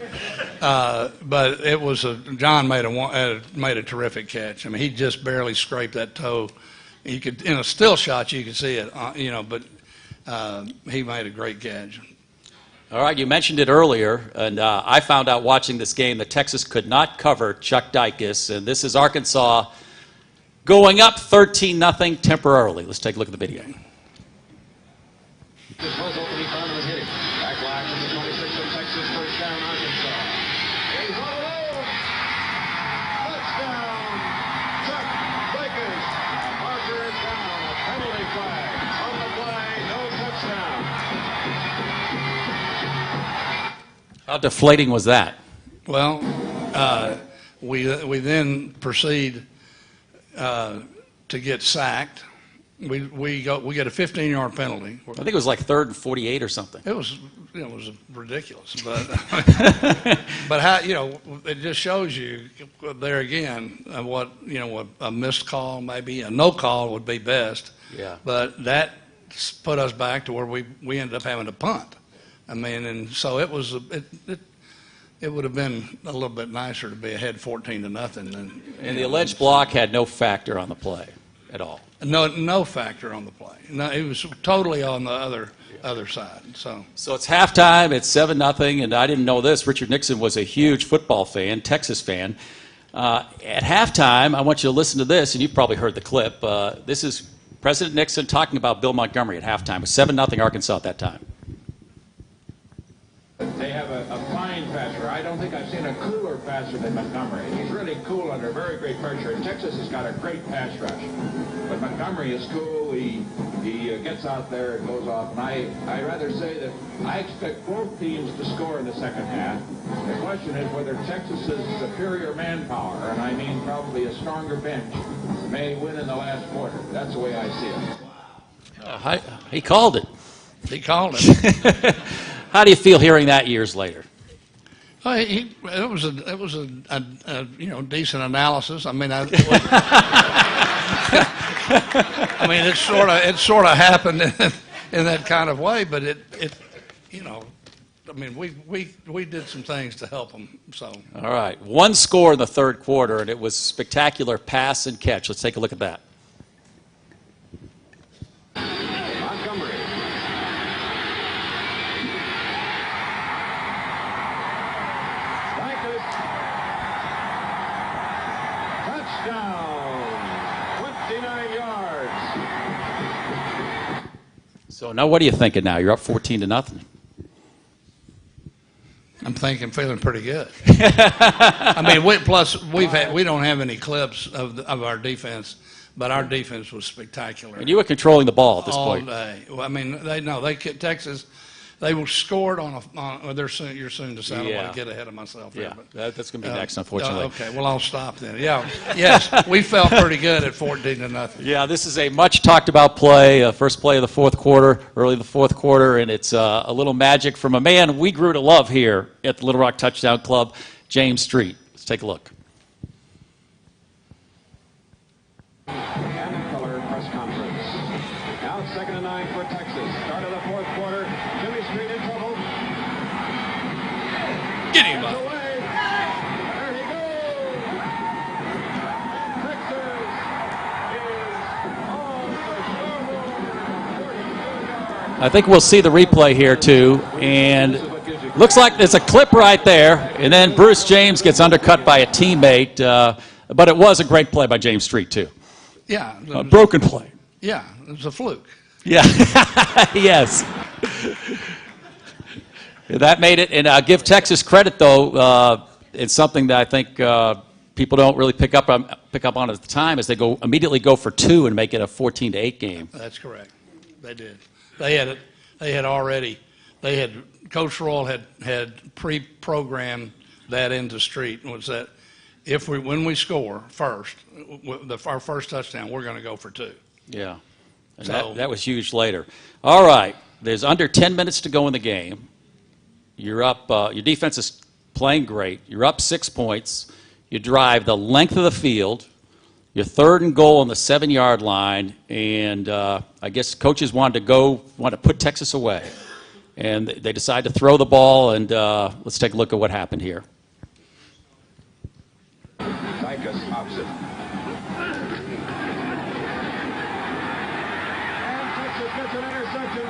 But it was John made a terrific catch. I mean, he just barely scraped that toe. You could, in a still shot, you could see it. But he made a great catch. All right, you mentioned it earlier, and I found out watching this game that Texas could not cover Chuck Dykes, and this is Arkansas going up 13-0 temporarily. Let's take a look at the video. This was open, he found him and hit him. Back line from the 26 of Texas, first down, Arkansas. He's all alone. Touchdown, Chuck Dykes. Parker is down. A penalty flag on the play. No touchdown. How deflating was that? Well, we then proceed to get sacked. We get a 15-yard penalty. I think it was like 3rd and 48 or something. It was ridiculous, but but how it just shows you there again what a missed call, maybe a no call would be best. Yeah. But that put us back to where we ended up having to punt. I mean, and so it was it would have been a little bit nicer to be ahead 14-0. And the alleged block had no factor on the play at all. No factor on the play. No, it was totally on the other side. So it's halftime. It's 7-0, and I didn't know this. Richard Nixon was a huge football fan, Texas fan. At halftime, I want you to listen to this, and you've probably heard the clip. This is President Nixon talking about Bill Montgomery at halftime. It was 7-0 Arkansas at that time. They have a fine passer. I don't think I've seen a cooler passer than Montgomery. He's really cool under very great pressure. And Texas has got a great pass rush. But Montgomery is cool. He gets out there and goes off. And I rather say that I expect both teams to score in the second half. The question is whether Texas's superior manpower, and I mean probably a stronger bench, may win in the last quarter. That's the way I see it. He called it. he called it. How do you feel hearing that years later? Well, it was a decent analysis. I mean, I mean, it sort of happened in that kind of way, but I mean, we did some things to help them. So all right, one score in the third quarter, and it was spectacular pass and catch. Let's take a look at that. So now what are you thinking now? You're up 14-0. I'm feeling pretty good. I mean, we don't have any clips of our defense, but our defense was spectacular. And you were controlling the ball at this all point. day. Well, I mean, Texas. They were scored on you're soon to say. I don't want to get ahead of myself here. Yeah, But, that's going to be next, unfortunately. okay, well, I'll stop then. Yeah, yes, we felt pretty good at 14-0. Yeah, this is a much talked about play, first play of the fourth quarter, early the fourth quarter, and it's a little magic from a man we grew to love here at the Little Rock Touchdown Club, James Street. Let's take a look. And color press conference. Now it's 2nd and 9 for Texas. Start of the fourth quarter. Jimmy Street in trouble. Get him up. Away. There he goes. Texas is on the scoreboard. I think we'll see the replay here, too, and looks like there's a clip right there, and then Bruce James gets undercut by a teammate, but it was a great play by James Street, too. Yeah, A broken play. yeah, it was a fluke. Yeah, yes. That made it, and give Texas credit, though. It's something that I think people don't really pick up on at the time, is they immediately go for 2 and make it a 14-8 game. That's correct. They did. Coach Royal had pre-programmed that into Street, was that when we score first, our first touchdown, we're going to go for 2. Yeah, and So- that was huge later. All right, there's under 10 minutes to go in the game. You're up. Your defense is playing great. You're up 6 points. You drive the length of the field. Your 3rd and goal on the 7-yard line, and I guess coaches wanted to put Texas away, and they decided to throw the ball. And let's take a look at what happened here. Dicus opposite. And Texas gets an interception.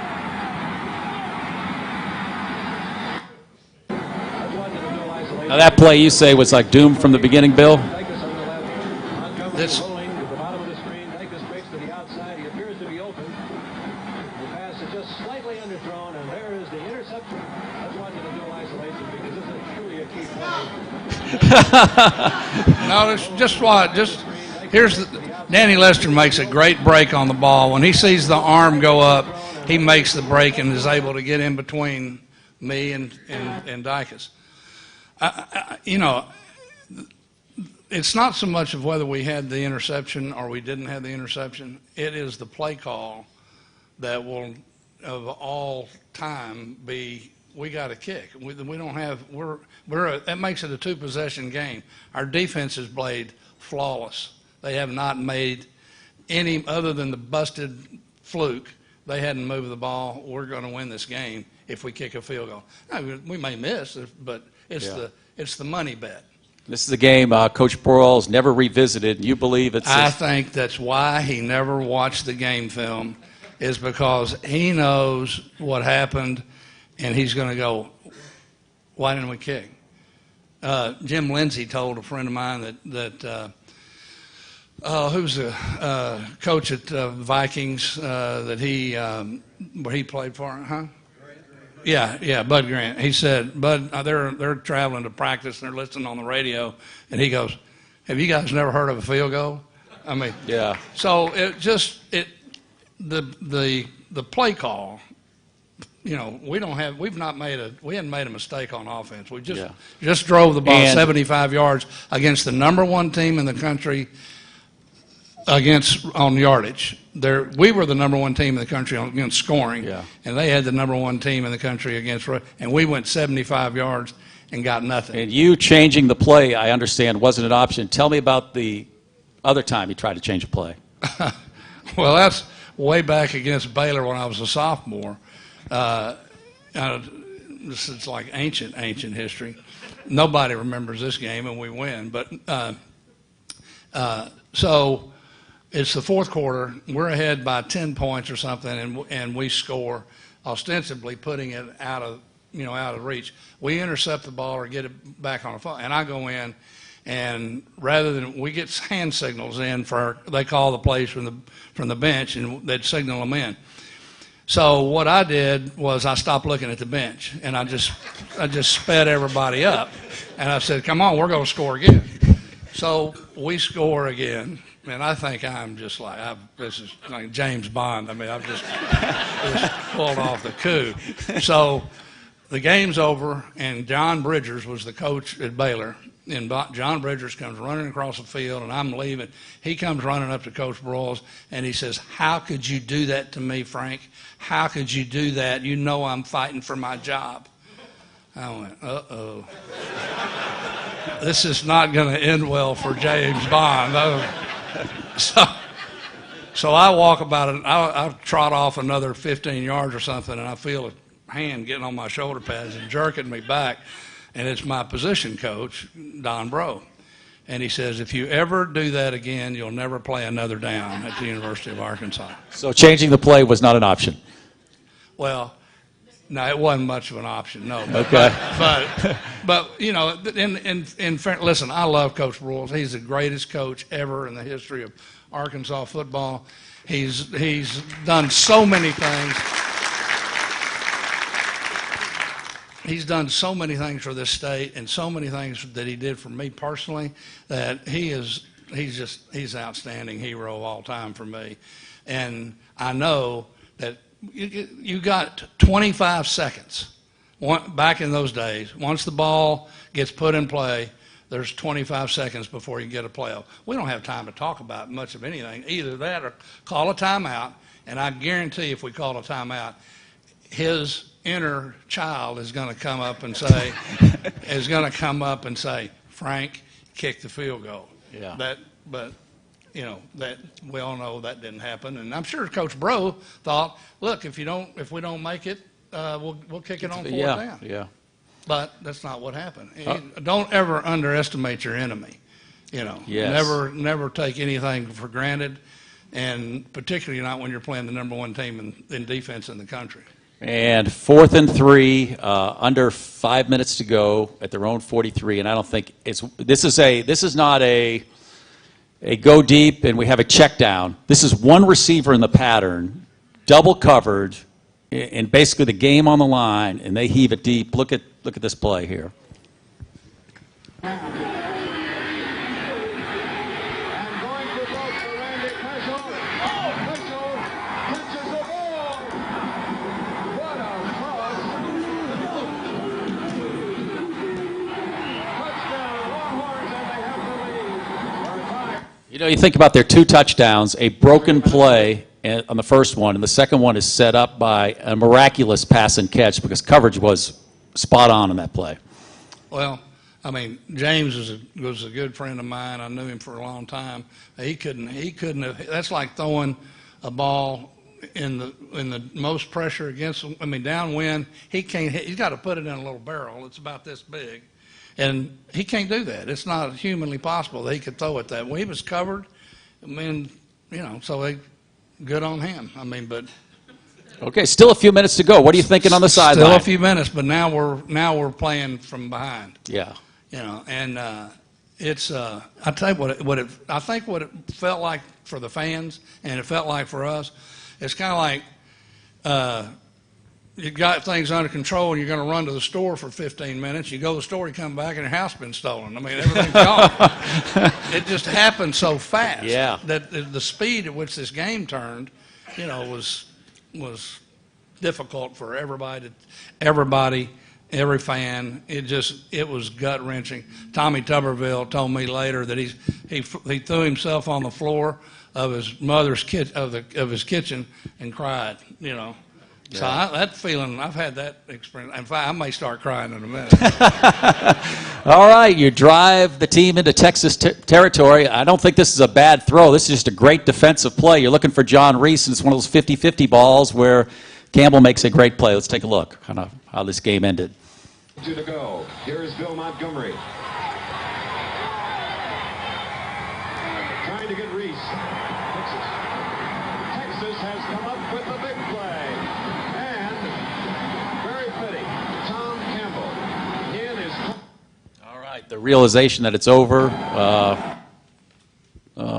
Now that play you say was like doomed from the beginning, Bill? Dicus on the left. Montgomery This- rolling to the bottom of the screen. Dicus breaks to the outside. He appears to be open. The pass is just slightly underthrown, and there is the interception. Let's watch it in dual isolation because this is truly a key play. No, here's Danny Lester makes a great break on the ball. When he sees the arm go up, he makes the break and is able to get in between me and Dicus. It's not so much of whether we had the interception or we didn't have the interception. It is the play call that will, of all time, be we got to kick. We don't have that makes it a 2-possession game. Our defense has played flawless. They have not made any other than the busted fluke. They hadn't moved the ball. We're going to win this game if we kick a field goal. Now, we may miss, but it's the money bet. This is a game Coach Broyles never revisited. You believe it's... I think that's why he never watched the game film, is because he knows what happened, and he's going to go, why didn't we kick? Jim Lindsay told a friend of mine that who's the coach at Vikings that where he played for, huh? Yeah, Bud Grant. He said, Bud, they're traveling to practice and they're listening on the radio, and he goes, have you guys never heard of a field goal? I mean, Yeah. So the play call, we hadn't made a mistake on offense. We just drove the ball 75 yards against the number 1 team in the country on yardage. We were the number 1 team in the country against scoring, and they had the number 1 team in the country against, and we went 75 yards and got nothing. And you changing the play, I understand, wasn't an option. Tell me about the other time you tried to change a play. Well, that's way back against Baylor when I was a sophomore. This is like ancient history. Nobody remembers this game, and we win. But so it's the fourth quarter. We're ahead by 10 points or something, and we score, ostensibly putting it out of reach. We intercept the ball or get it back on the phone, and I go in, and rather than we get hand signals in they call the plays from the bench, and they'd signal them in. So what I did was I stopped looking at the bench, and I just sped everybody up, and I said, "Come on, we're going to score again." So we score again, and I think I'm just like this is like James Bond. I mean, I've just pulled off the coup. So the game's over, and John Bridgers was the coach at Baylor. And John Bridgers comes running across the field, and I'm leaving. He comes running up to Coach Broyles, and he says, "How could you do that to me, Frank? How could you do that? You know I'm fighting for my job." I went, uh-oh. This is not going to end well for James Bond. So I walk about it. I trot off another 15 yards or something, and I feel a hand getting on my shoulder pads and jerking me back. And it's my position coach, Don Bro. And he says, "If you ever do that again, you'll never play another down at the University of Arkansas." So changing the play was not an option. Well, no, it wasn't much of an option, no. Okay. But you know, in fairness, listen, I love Coach Broyles. He's the greatest coach ever in the history of Arkansas football. He's done so many things. He's done so many things for this state and so many things that he did for me personally that he's an outstanding hero of all time for me. And I know that you got 25 seconds. Back in those days, once the ball gets put in play, there's 25 seconds before you get a playoff. We don't have time to talk about much of anything. Either that or call a timeout, and I guarantee if we call a timeout, his inner child is going to come up and say, "Frank, kick the field goal." Yeah. But you know that we all know that didn't happen, and I'm sure Coach Bro thought, "Look, if we don't make it, we'll kick it on fourth down." Yeah. But that's not what happened. Don't ever underestimate your enemy. You know, Yes. never take anything for granted, and particularly not when you're playing the number one team in defense in the country. And 4th and 3, under 5 minutes to go at their own 43, and I don't think this is not a go deep and we have a check down. This is one receiver in the pattern, double covered, and basically the game on the line, and they heave it deep. Look at this play here. You know, you think about their 2 touchdowns, a broken play on the first one, and the second one is set up by a miraculous pass and catch because coverage was spot on in that play. Well, I mean, James was a good friend of mine. I knew him for a long time. He couldn't have. That's like throwing a ball in the most pressure against him. I mean, downwind. He can't. He's got to put it in a little barrel. It's about this big. And he can't do that. It's not humanly possible that he could throw it that way. He was covered. I mean, you know, so good on him. I mean, but okay, still a few minutes to go. What are you thinking on the sideline? Still a few minutes, but now we're playing from behind. Yeah. You know, and it's I tell you I think what it felt like for the fans and it felt like for us. It's kind of like you got things under control and you're going to run to the store for 15 minutes. You go to the store, you come back, and your house has been stolen. I mean, everything's gone. It just happened so fast. Yeah. That the speed at which this game turned, you know, was difficult for everybody, every fan. It was gut wrenching. Tommy Tuberville told me later that he threw himself on the floor of his mother's of his kitchen and cried. You know. Yeah. So that feeling, I've had that experience. In fact, I may start crying in a minute. All right, you drive the team into Texas territory. I don't think this is a bad throw. This is just a great defensive play. You're looking for John Reese, and it's one of those 50-50 balls where Campbell makes a great play. Let's take a look kind of how this game ended. To the go. Here is Bill Montgomery. Trying to get Reese. Texas has come up with the big play. And very fitting, Tom Campbell in his... All right, the realization that it's over.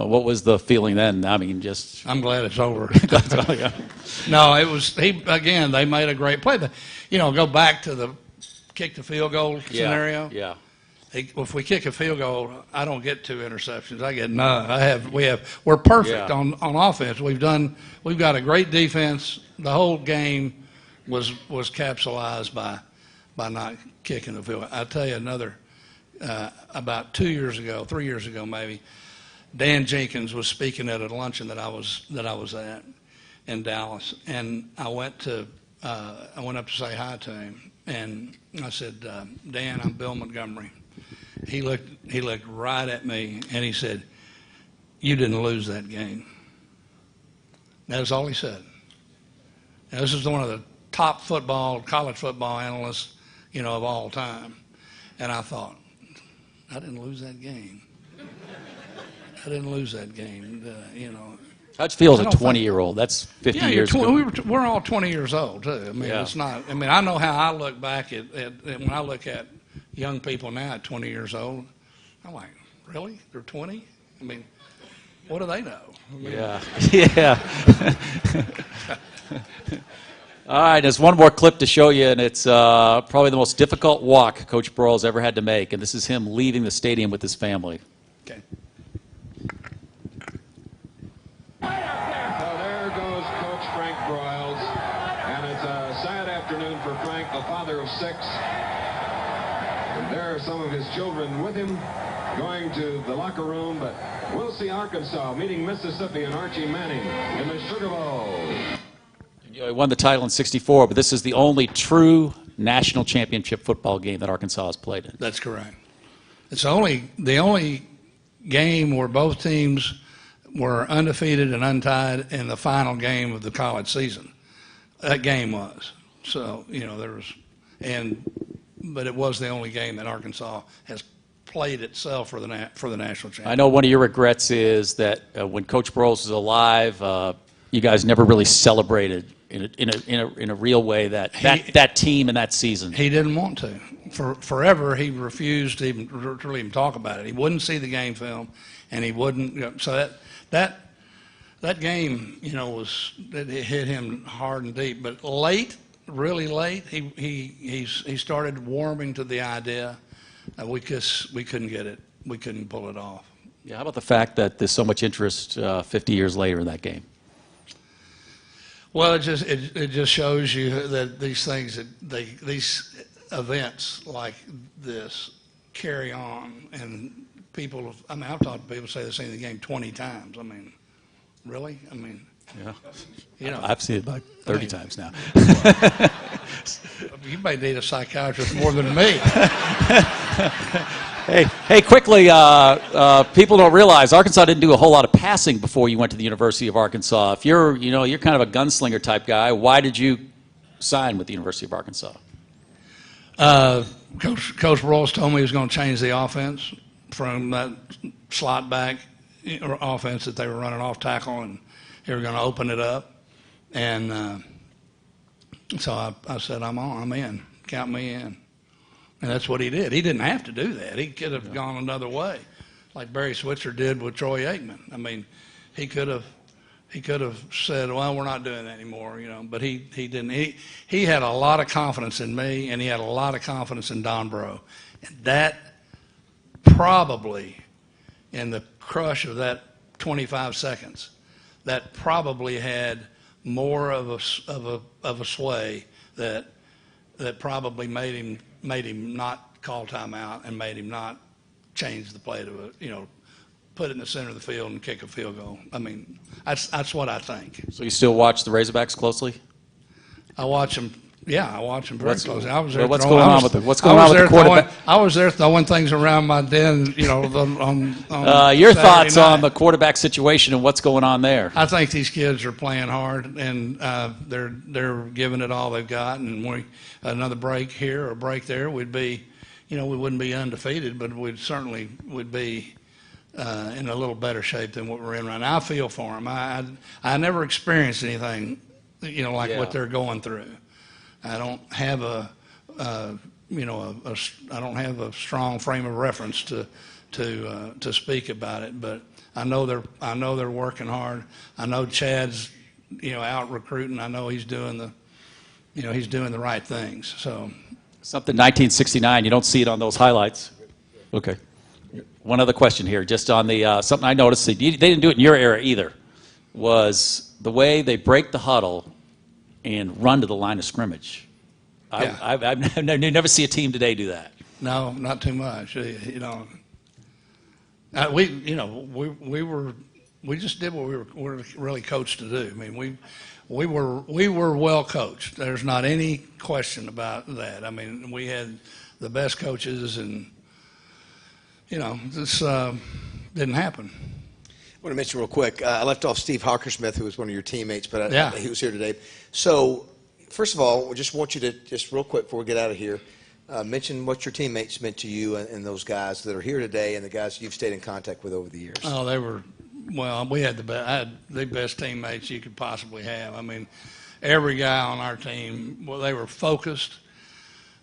What was the feeling then? I mean, just I'm glad it's over. yeah. No, it was again. They made a great play. Go back to the kick the field goal scenario. Yeah. If we kick a field goal, I don't get 2 interceptions. I get none. We're perfect Yeah. on offense. We've got a great defense. The whole game was capsulized by not kicking the field goal. I'll tell you another. About 3 years ago maybe, Dan Jenkins was speaking at a luncheon that I was at in Dallas, and I went up to say hi to him, and I said, Dan, I'm Bill Montgomery. He looked right at me, and he said, you didn't lose that game. That's all he said. Now, this is one of the top college football analysts, of all time. And I thought, I didn't lose that game. I didn't lose that game, How'd you feel as a 20-year-old? That's 50 Yeah, years ago. we're all 20 years old, too. I mean, Yeah. it's not, I mean, I know how I look back at when I look at young people now at 20 years old. I'm like, really? They're 20? I mean, what do they know? Yeah. Yeah. All right, there's one more clip to show you, and it's probably the most difficult walk Coach Broyles ever had to make, and this is him leaving the stadium with his family. Okay. So there goes Coach Frank Broyles, and it's a sad afternoon for Frank, the father of 6. And there are some of his children with him going to the locker room, but we'll see Arkansas meeting Mississippi and Archie Manning in the Sugar Bowl. He won the title in '64, but this is the only true national championship football game that Arkansas has played in. That's correct. It's the only game where both teams were undefeated and untied in the final game of the college season. That game was. So, but it was the only game that Arkansas has played itself for the national championship. I know one of your regrets is that when Coach Broyles was alive, you guys never really celebrated in a real way that team and that season. He didn't want to. Forever, he refused to really even talk about it. He wouldn't see the game film, and he wouldn't. So that game, it hit him hard and deep. But really late, he started warming to the idea. We couldn't get it. We couldn't pull it off. Yeah, how about the fact that there's so much interest 50 years later in that game? Well, it just shows you that these things these events like this carry on, and people. I mean, I've talked to people say they've seen the game 20 times. I mean, really? I mean, yeah. I've seen it about 30 times now. You may need a psychiatrist more than me. Hey, quickly, people don't realize Arkansas didn't do a whole lot of passing before you went to the University of Arkansas. If you're kind of a gunslinger type guy, why did you sign with the University of Arkansas? Coach Broyles told me he was going to change the offense from that slot back offense that they were running off tackle, and they were going to open it up. And so I said, I'm in. Count me in. And that's what he did. He didn't have to do that. He could have gone another way, like Barry Switzer did with Troy Aikman. I mean, he could have said, well, we're not doing that anymore, but he didn't. He had a lot of confidence in me, and he had a lot of confidence in Don Breaux. And that probably, in the crush of that 25 seconds, that probably had more of a sway that probably made him not call timeout and made him not change the play to put it in the center of the field and kick a field goal. I mean, that's what I think. So you still watch the Razorbacks closely? I watch them. Yeah, I watch them very closely. I was there. What's going on with the quarterback? I was there throwing things around my den. On your Saturday thoughts night. on the quarterback situation and what's going on there? I think these kids are playing hard, and they're giving it all they've got. And another break here or a break there, we'd be, we wouldn't be undefeated, but we certainly would be in a little better shape than what we're in right now. I feel for them. I never experienced anything, like what they're going through. I don't have I don't have a strong frame of reference to speak about it, but I know they're working hard. I know Chad's, out recruiting. I know he's doing the right things. So Something 1969, you don't see it on those highlights. Okay. One other question here, just on the something I noticed, they didn't do it in your era either, was the way they break the huddle and run to the line of scrimmage. Yeah. I've never see a team today do that. no, not too much. We just did what we were really coached to do. I mean, we were well coached. There's not any question about that. I mean, we had the best coaches, and this didn't happen. I want to mention real quick, I left off Steve Hockersmith, who was one of your teammates, but Yeah. he was here today. So, first of all, we just want you to, just real quick before we get out of here, mention what your teammates meant to you and those guys that are here today and the guys you've stayed in contact with over the years. Oh, we had I had the best teammates you could possibly have. I mean, every guy on our team, they were focused.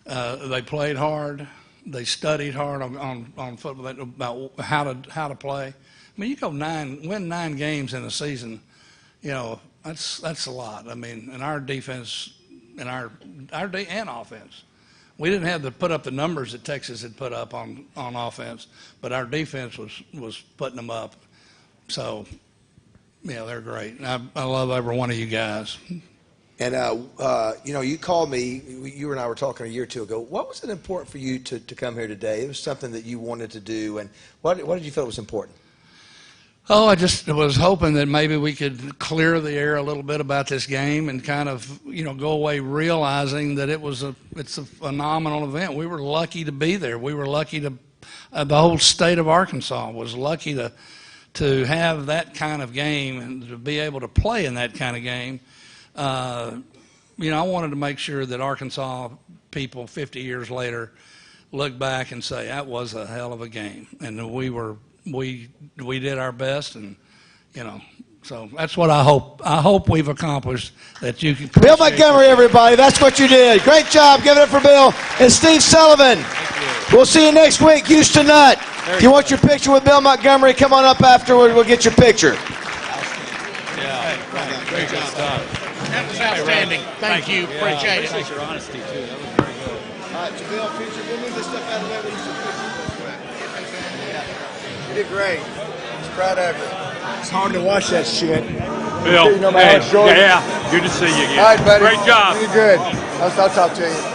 They played hard. They studied hard on football about how to play. I mean, you go win 9 games in a season, that's a lot. I mean, in our defense, and and offense, we didn't have to put up the numbers that Texas had put up on offense, but our defense was putting them up. So, they're great. I love every one of you guys. And, you called me, you and I were talking a year or two ago. What was it important for you to come here today? It was something that you wanted to do, and what did you feel was important? Oh, I just was hoping that maybe we could clear the air a little bit about this game and kind of, go away realizing that it's a phenomenal event. We were lucky to be there. We were lucky to, the whole state of Arkansas was lucky to have that kind of game and to be able to play in that kind of game. I wanted to make sure that Arkansas people 50 years later look back and say that was a hell of a game, and we did our best, and so that's what I hope. I hope we've accomplished that. You can. Bill Montgomery, everybody, that's what you did. Great job. Give it up for Bill and Steve Sullivan. We'll see you next week, Houston Nutt. If you want your picture with Bill Montgomery, come on up afterward. We'll get your picture. Great job. That was outstanding. Thank you. Appreciate it. Appreciate your honesty, too. That was very good. All right, Bill, future, we'll move this stuff out of the way. We'll use You did great. I was proud of you. It's hard to watch that shit. Bill, You know my heart's short. yeah, good to see you again. All right, buddy. Great job. You did good. I'll talk to you.